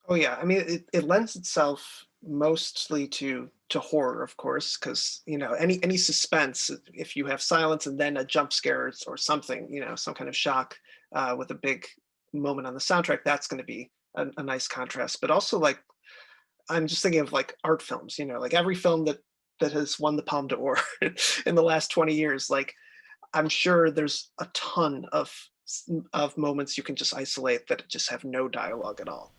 Oh yeah, I mean it lends itself mostly to horror, of course, because any suspense, if you have silence and then a jump scare or something, some kind of shock with a big moment on the soundtrack, that's going to be a nice contrast. But also, like, I'm just thinking of like art films, like every film that has won the Palme d'Or in the last 20 years, like I'm sure there's a ton of of moments you can just isolate that just have no dialogue at all.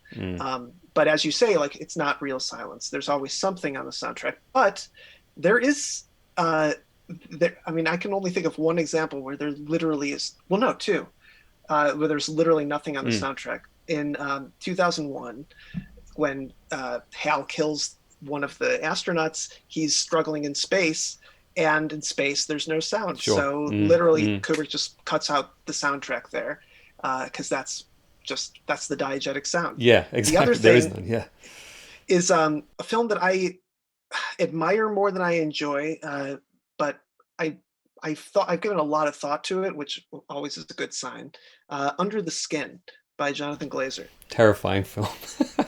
But as you say, like, it's not real silence. There's always something on the soundtrack, but there is, I mean, I can only think of one example where there literally is, well, no, two, where there's literally nothing on the soundtrack. In 2001, when Hal kills one of the astronauts, he's struggling in space, and in space there's no sound. Sure. So literally Kubrick just cuts out the soundtrack there, because that's the diegetic sound. Yeah, exactly. The other there is thing none. Yeah, is a film that I admire more than I enjoy, but I've given a lot of thought to it, which always is a good sign. Under the Skin by Jonathan Glazer. Terrifying film.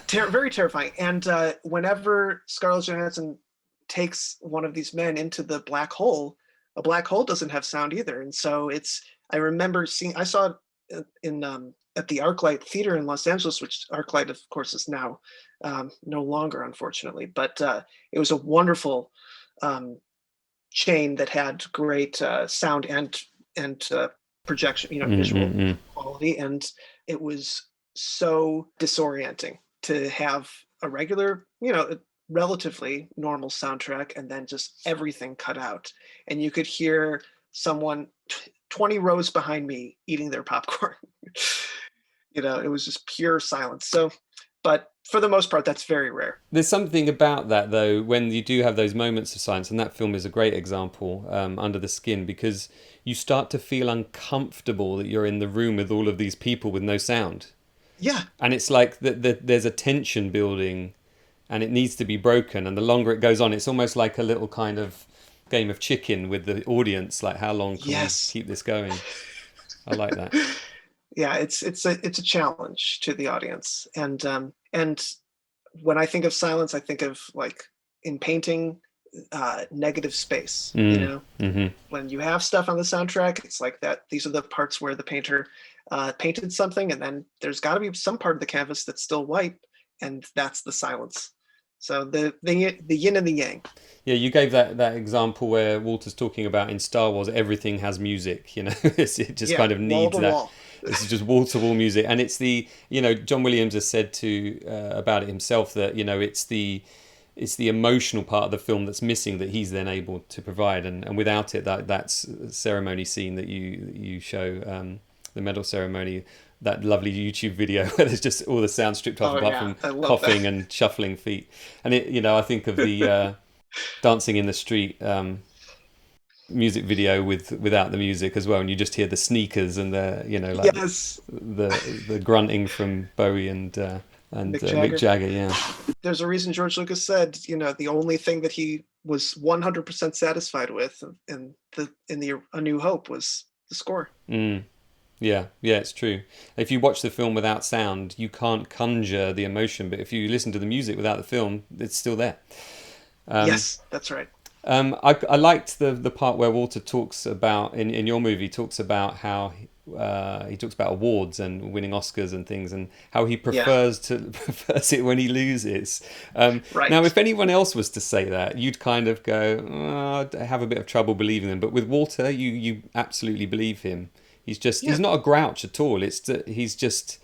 Very terrifying. And whenever Scarlett Johansson takes one of these men into the black hole, a black hole doesn't have sound either. And so I remember I saw it in at the ArcLight Theater in Los Angeles, which ArcLight, of course, is now no longer, unfortunately. But it was a wonderful chain that had great sound and projection, visual quality. And it was so disorienting to have a regular, relatively normal soundtrack and then just everything cut out. And you could hear someone 20 rows behind me eating their popcorn. It was just pure silence. So, but for the most part, that's very rare. There's something about that, though, when you do have those moments of silence, and that film is a great example, Under the Skin, because you start to feel uncomfortable that you're in the room with all of these people with no sound. Yeah. And it's like there's a tension building and it needs to be broken. And the longer it goes on, it's almost like a little kind of game of chicken with the audience. Like, how long can we keep this going? I like that. Yeah, it's a challenge to the audience. And when I think of silence, I think of, like, in painting, negative space. When you have stuff on the soundtrack, it's like that. These are the parts where the painter painted something, and then there's got to be some part of the canvas that's still white, and that's the silence. So the yin and the yang. Yeah, you gave that example where Walter's talking about in Star Wars, everything has music. It just kind of needs that. Wall. This is just wall-to-wall music, and it's John Williams has said about it himself that it's the emotional part of the film that's missing that he's then able to provide, and without it, that's ceremony scene that you show, the medal ceremony, that lovely YouTube video where there's just all the sound stripped off apart from coughing and shuffling feet. And I think of the Dancing in the Street music video without the music as well, and you just hear the sneakers and the the grunting from Bowie and Mick Jagger. Yeah. There's a reason George Lucas said, the only thing that he was 100% satisfied with in A New Hope was the score. Yeah, it's true. If you watch the film without sound, you can't conjure the emotion, but if you listen to the music without the film, it's still there. Yes, that's right. I liked the part where Walter talks about, in your movie, talks about how he talks about awards and winning Oscars and things, and how he prefers it when he loses. Right. Now, if anyone else was to say that, you'd kind of go, I have a bit of trouble believing them. But with Walter, you absolutely believe him. He's not a grouch at all. He's just,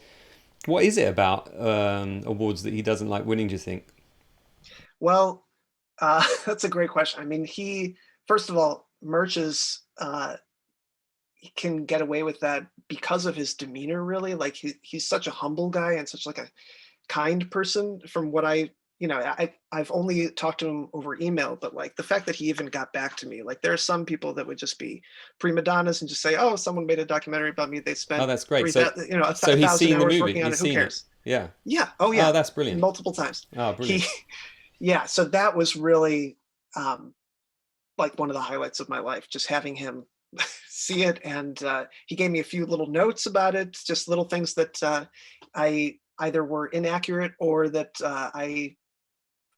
what is it about awards that he doesn't like winning, do you think? Well, that's a great question. I mean, first of all, Murch he can get away with that because of his demeanor, really. Like, he's such a humble guy and such like a kind person, from what I've only talked to him over email, but like the fact that he even got back to me, like there are some people that would just be prima donnas and just say, oh, someone made a documentary about me. They spent, that's great. So he's seen the movie. Working on it. Who cares? Yeah. Yeah. Oh yeah. Oh, that's brilliant. Multiple times. Oh, brilliant. So that was really like one of the highlights of my life, just having him see it. And he gave me a few little notes about it, just little things that I either were inaccurate or that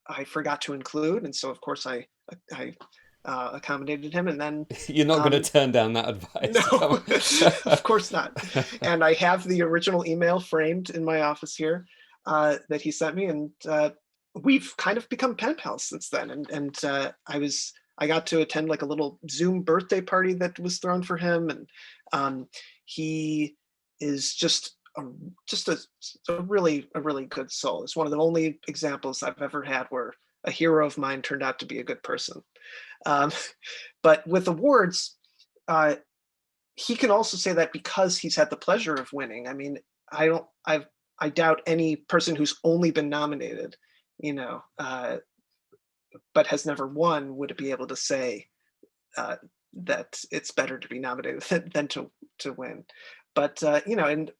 I forgot to include, and so of course I accommodated him. And then you're not going to turn down that advice. No, of course not. And I have the original email framed in my office here that he sent me, and we've kind of become pen pals since then. And I got to attend like a little Zoom birthday party that was thrown for him, and he is just a really good soul. It's one of the only examples I've ever had where a hero of mine turned out to be a good person. But with awards, he can also say that because he's had the pleasure of winning. I mean, I doubt any person who's only been nominated, but has never won would be able to say that it's better to be nominated than to win. But and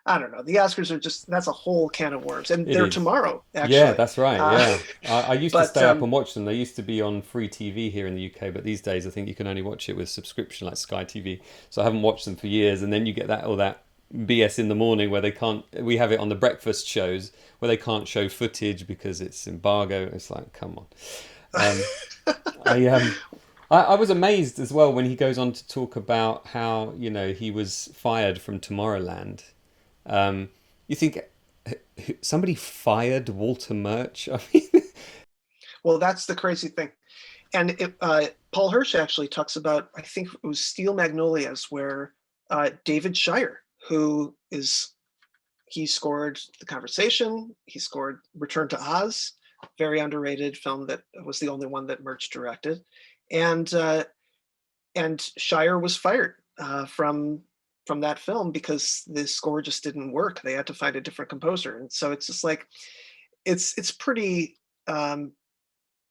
I don't know. The Oscars are that's a whole can of worms, and they're tomorrow. Actually, yeah, that's right. I used to stay up and watch them. They used to be on free TV here in the UK, but these days I think you can only watch it with subscription, like Sky TV. So I haven't watched them for years, and then you get all that BS in the morning where they can't. We have it on the breakfast shows where they can't show footage because it's embargo. It's like, come on. I was amazed as well when he goes on to talk about how he was fired from Tomorrowland. You think somebody fired Walter Murch? I mean, well, that's the crazy thing. And Paul Hirsch actually talks about, I think it was Steel Magnolias, where David Shire, he scored The Conversation, he scored Return to Oz, very underrated film that was the only one that Murch directed, and Shire was fired from that film because the score just didn't work. They had to find a different composer, and so it's just like it's pretty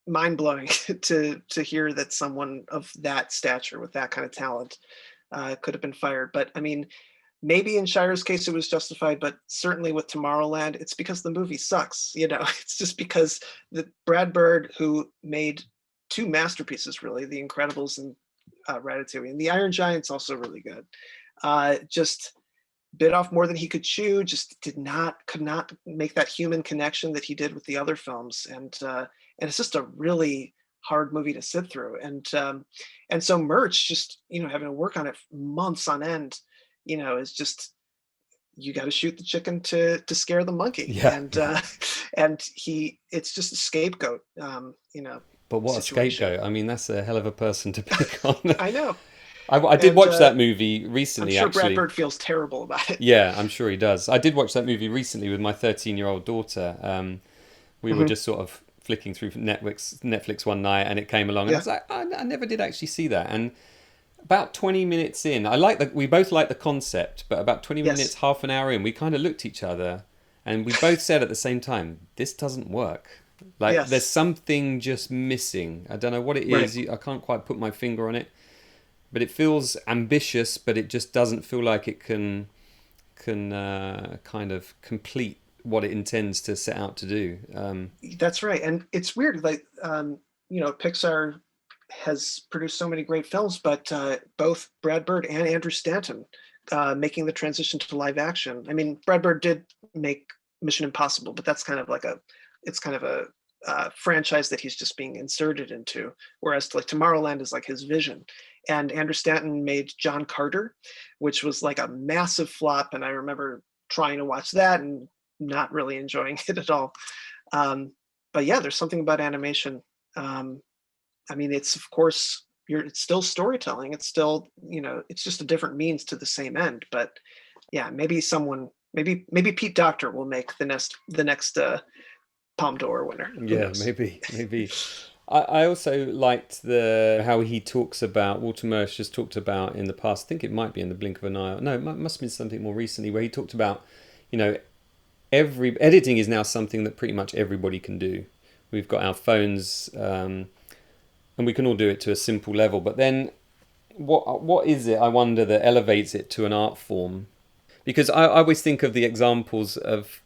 mind-blowing to hear that someone of that stature with that kind of talent could have been fired. But I mean, maybe in Shire's case it was justified, but certainly with Tomorrowland, it's because the movie sucks. It's just because Brad Bird, who made two masterpieces, really, The Incredibles and Ratatouille, and The Iron Giant's also really good, just bit off more than he could chew, just could not make that human connection that he did with the other films. And it's just a really hard movie to sit through. And so Murch, just, having to work on it months on end, is just, you got to shoot the chicken to scare the monkey. Yeah. And it's just a scapegoat, But what situation. A scapegoat. I mean, that's a hell of a person to pick on. I know. I did watch that movie recently, I'm sure actually. Brad Bird feels terrible about it. Yeah, I'm sure he does. I did watch that movie recently with my 13-year-old daughter. We were just sort of flicking through Netflix one night, and it came along, and I was like, I never did actually see that. And about 20 minutes in, we both liked the concept, but about 20 minutes, half an hour in, we kind of looked at each other, and we both said at the same time, this doesn't work. There's something just missing. I don't know what it is. I can't quite put my finger on it. But it feels ambitious, but it just doesn't feel like it can kind of complete what it intends to set out to do. That's right. And it's weird, Pixar has produced so many great films, but both Brad Bird and Andrew Stanton making the transition to live action. I mean, Brad Bird did make Mission Impossible, but that's kind of like a franchise that he's just being inserted into, whereas Tomorrowland is like his vision. And Andrew Stanton made John Carter, which was like a massive flop, and I remember trying to watch that and not really enjoying it at all. But yeah, there's something about animation. I mean, it's, of course, it's still storytelling. It's still, it's just a different means to the same end. But yeah, maybe Pete Docter will make the next Palme d'Or winner. Yeah, maybe. I also liked how he talks about, Walter Murch just talked about in the past, I think it might be in The Blink of an Eye. No, it must have been something more recently, where he talked about, editing is now something that pretty much everybody can do. We've got our phones, and we can all do it to a simple level. But then what is it, I wonder, that elevates it to an art form? Because I always think of the examples of,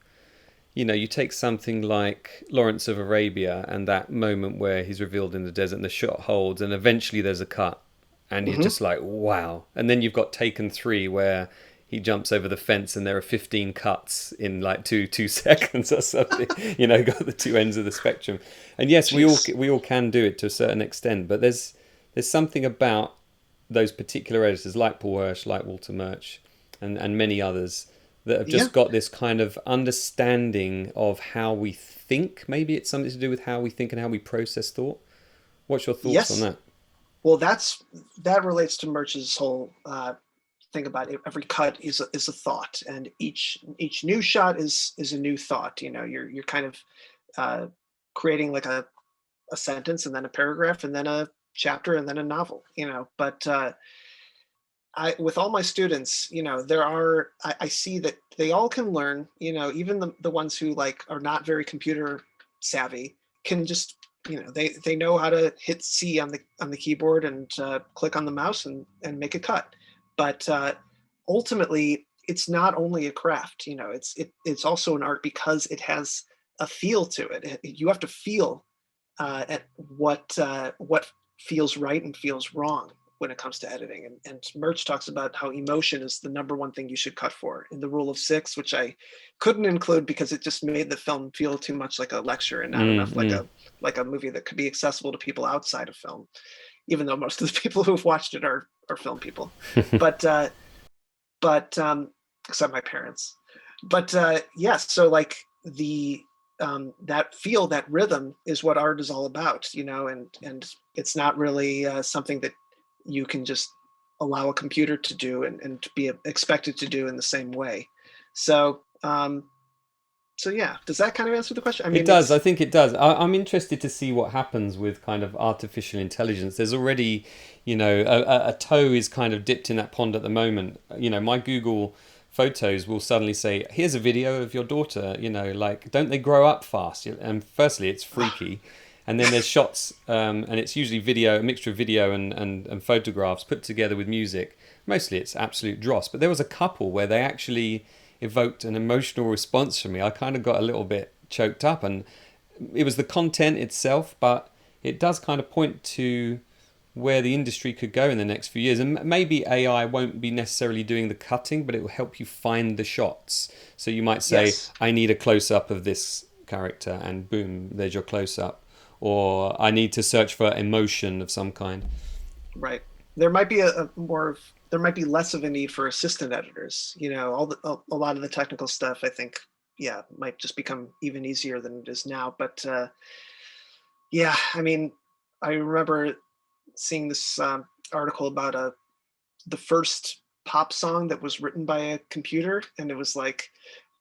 you take something like Lawrence of Arabia and that moment where he's revealed in the desert and the shot holds and eventually there's a cut and you're just like, wow. And then you've got Taken 3 where he jumps over the fence and there are 15 cuts in like 2 seconds or something. Got the two ends of the spectrum. And yes, we all can do it to a certain extent, but there's something about those particular editors like Paul Hirsch, like Walter Murch and many others that have just got this kind of understanding of how we think. Maybe it's something to do with how we think and how we process thought. What's your thoughts on that? Well, that relates to Murch's whole think about it, every cut is a thought, and each new shot is a new thought. You're kind of creating like a sentence, and then a paragraph, and then a chapter, and then a novel. But with all my students, I see that they all can learn. Even the ones who like are not very computer savvy can just, they know how to hit C on the keyboard and click on the mouse and make a cut. But ultimately, it's not only a craft. It's also an art because it has a feel to it. You have to feel at what feels right and feels wrong when it comes to editing. And Murch talks about how emotion is the number one thing you should cut for in the Rule of Six, which I couldn't include because it just made the film feel too much like a lecture and not enough like a movie that could be accessible to people outside of film, even though most of the people who've watched it are film people. but except my parents. But yes, so like that feel, that rhythm is what art is all about, and it's not really something that you can just allow a computer to do and be expected to do in the same way. So yeah, does that kind of answer the question? I mean, it does. I think it does. I'm interested to see what happens with kind of artificial intelligence. There's already, a toe is kind of dipped in that pond at the moment. My Google Photos will suddenly say, here's a video of your daughter, like, don't they grow up fast? And firstly, it's freaky. And then there's shots, and it's usually a mixture of video and photographs put together with music. Mostly it's absolute dross. But there was a couple where they actually evoked an emotional response from me. I kind of got a little bit choked up, and it was the content itself, but it does kind of point to where the industry could go in the next few years. And maybe AI won't be necessarily doing the cutting, but it will help you find the shots. So you might say, yes, I need a close-up of this character, and boom, there's your close-up. Or I need to search for emotion of some kind. Right. There might be there might be less of a need for assistant editors. A lot of the technical stuff, I think, might just become even easier than it is now. But I mean, I remember seeing this article about the first pop song that was written by a computer, and it was like,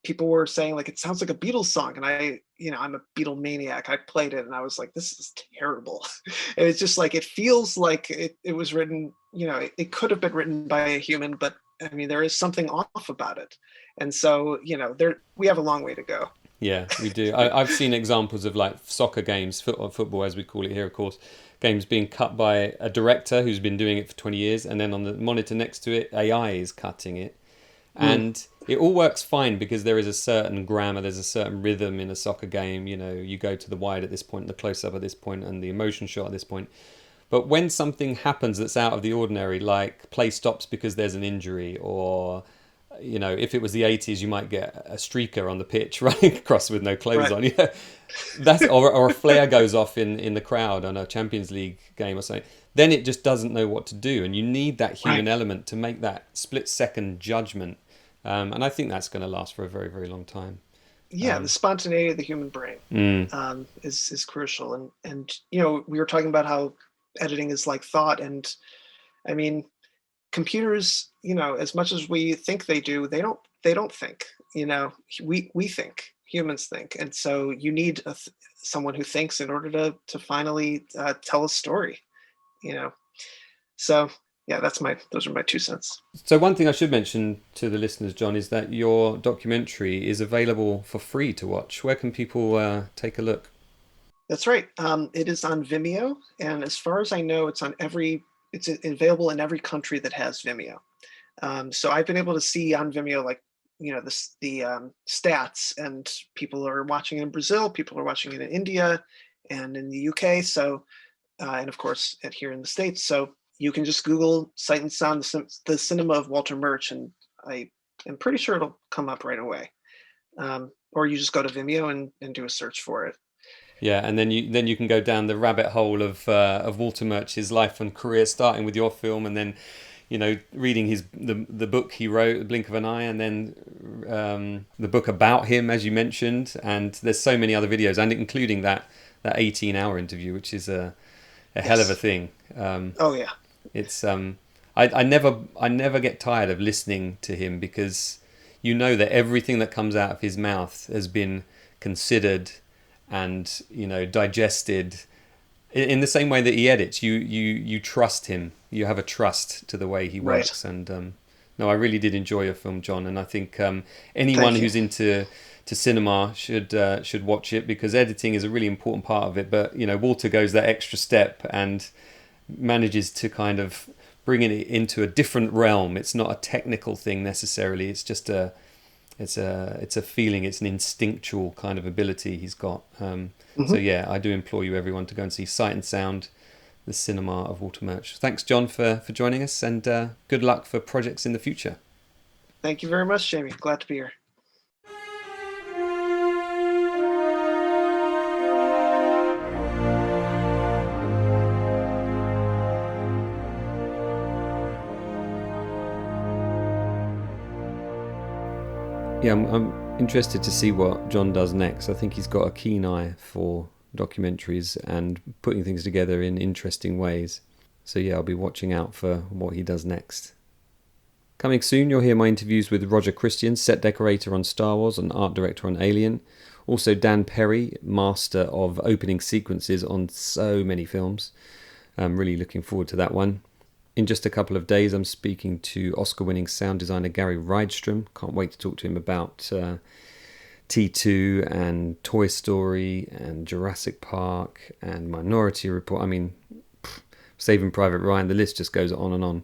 people were saying like, it sounds like a Beatles song, and I'm a Beatle maniac. I played it and I was like, this is terrible. And it's just like, it feels like it was written, it could have been written by a human, but I mean, there is something off about it. And so, we have a long way to go. Yeah, we do. I've seen examples of like soccer games, football as we call it here, of course, games being cut by a director who's been doing it for 20 years. And then on the monitor next to it, AI is cutting it. And it all works fine because there is a certain grammar, there's a certain rhythm in a soccer game. You go to the wide at this point, the close-up at this point, and the emotion shot at this point. But when something happens that's out of the ordinary, like play stops because there's an injury, or, if it was the 80s, you might get a streaker on the pitch running across with no clothes on. That's or a flare goes off in the crowd on a Champions League game or something. Then it just doesn't know what to do, and you need that human element to make that split-second judgment. And I think that's going to last for a very, very long time. Yeah, the spontaneity of the human brain is crucial. And we were talking about how editing is like thought. And I mean, computers, as much as we think they do, they don't think. We think, humans think. And so you need someone who thinks in order to finally tell a story. So yeah, those are my 2 cents. So one thing I should mention to the listeners, Jon, is that your documentary is available for free to watch. Where can people take a look? That's right. It is on Vimeo, and as far as I know, it's available in every country that has Vimeo. So I've been able to see on Vimeo, like, the stats, and people are watching it in Brazil, people are watching it in India, and in the UK. So, and of course, here in the States. So you can just Google Sight and Sound, the cinema of Walter Murch, and I am pretty sure it'll come up right away. Or you just go to Vimeo and do a search for it. Yeah, and then you can go down the rabbit hole of Walter Murch's life and career, starting with your film, and then reading the book he wrote, The Blink of an Eye, and then the book about him, as you mentioned. And there's so many other videos, and including that 18-hour interview, which is a hell of a thing. Oh yeah. It's I never get tired of listening to him, because you know that everything that comes out of his mouth has been considered and, you know, digested in the same way that he edits. You trust him. You have a trust to the way he works. Right. And no, I really did enjoy your film, John, and I think anyone who's into cinema should watch it, because editing is a really important part of it. But, you know, Walter goes that extra step and manages to kind of bring it into a different realm. It's not a technical thing necessarily. It's just it's a feeling. It's an instinctual kind of ability he's got. So yeah, I do implore you, everyone, to go and see Sight and Sound, the cinema of Walter Murch. Thanks, John, for joining us, and good luck for projects in the future. Thank you very much, Jamie. Glad to be here. Yeah, I'm interested to see what John does next. I think he's got a keen eye for documentaries and putting things together in interesting ways. So yeah, I'll be watching out for what he does next. Coming soon, you'll hear my interviews with Roger Christian, set decorator on Star Wars and art director on Alien. Also Dan Perry, master of opening sequences on so many films. I'm really looking forward to that one. In just a couple of days, I'm speaking to Oscar-winning sound designer Gary Rydstrom. Can't wait to talk to him about T2 and Toy Story and Jurassic Park and Minority Report. I mean, Saving Private Ryan, the list just goes on and on.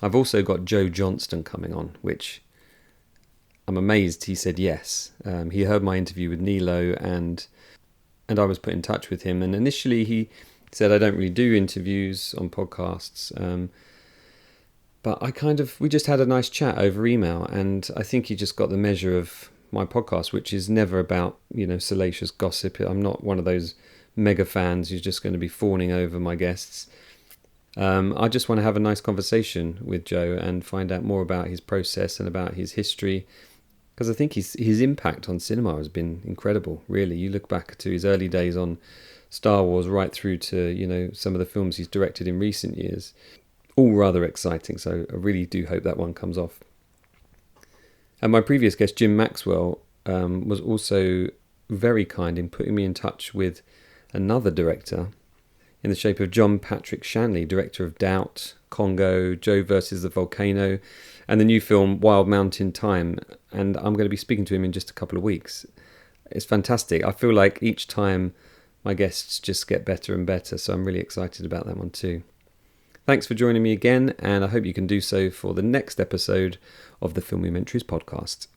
I've also got Joe Johnston coming on, which I'm amazed he said yes. He heard my interview with Nilo, and I was put in touch with him. And initially he said, I don't really do interviews on podcasts, but we just had a nice chat over email, and I think he just got the measure of my podcast, which is never about, you know, salacious gossip. I'm not one of those mega fans who's just going to be fawning over my guests. I just want to have a nice conversation with Joe and find out more about his process and about his history, because I think his impact on cinema has been incredible, really. You look back to his early days on Star Wars right through to, you know, some of the films he's directed in recent years. All rather exciting, so I really do hope that one comes off. And my previous guest, Jim Maxwell, was also very kind in putting me in touch with another director in the shape of John Patrick Shanley, director of Doubt, Congo, Joe versus the Volcano, and the new film Wild Mountain Thyme. And I'm going to be speaking to him in just a couple of weeks. It's fantastic. I feel like each time my guests just get better and better, so I'm really excited about that one too. Thanks for joining me again, and I hope you can do so for the next episode of the Filmumentaries podcast.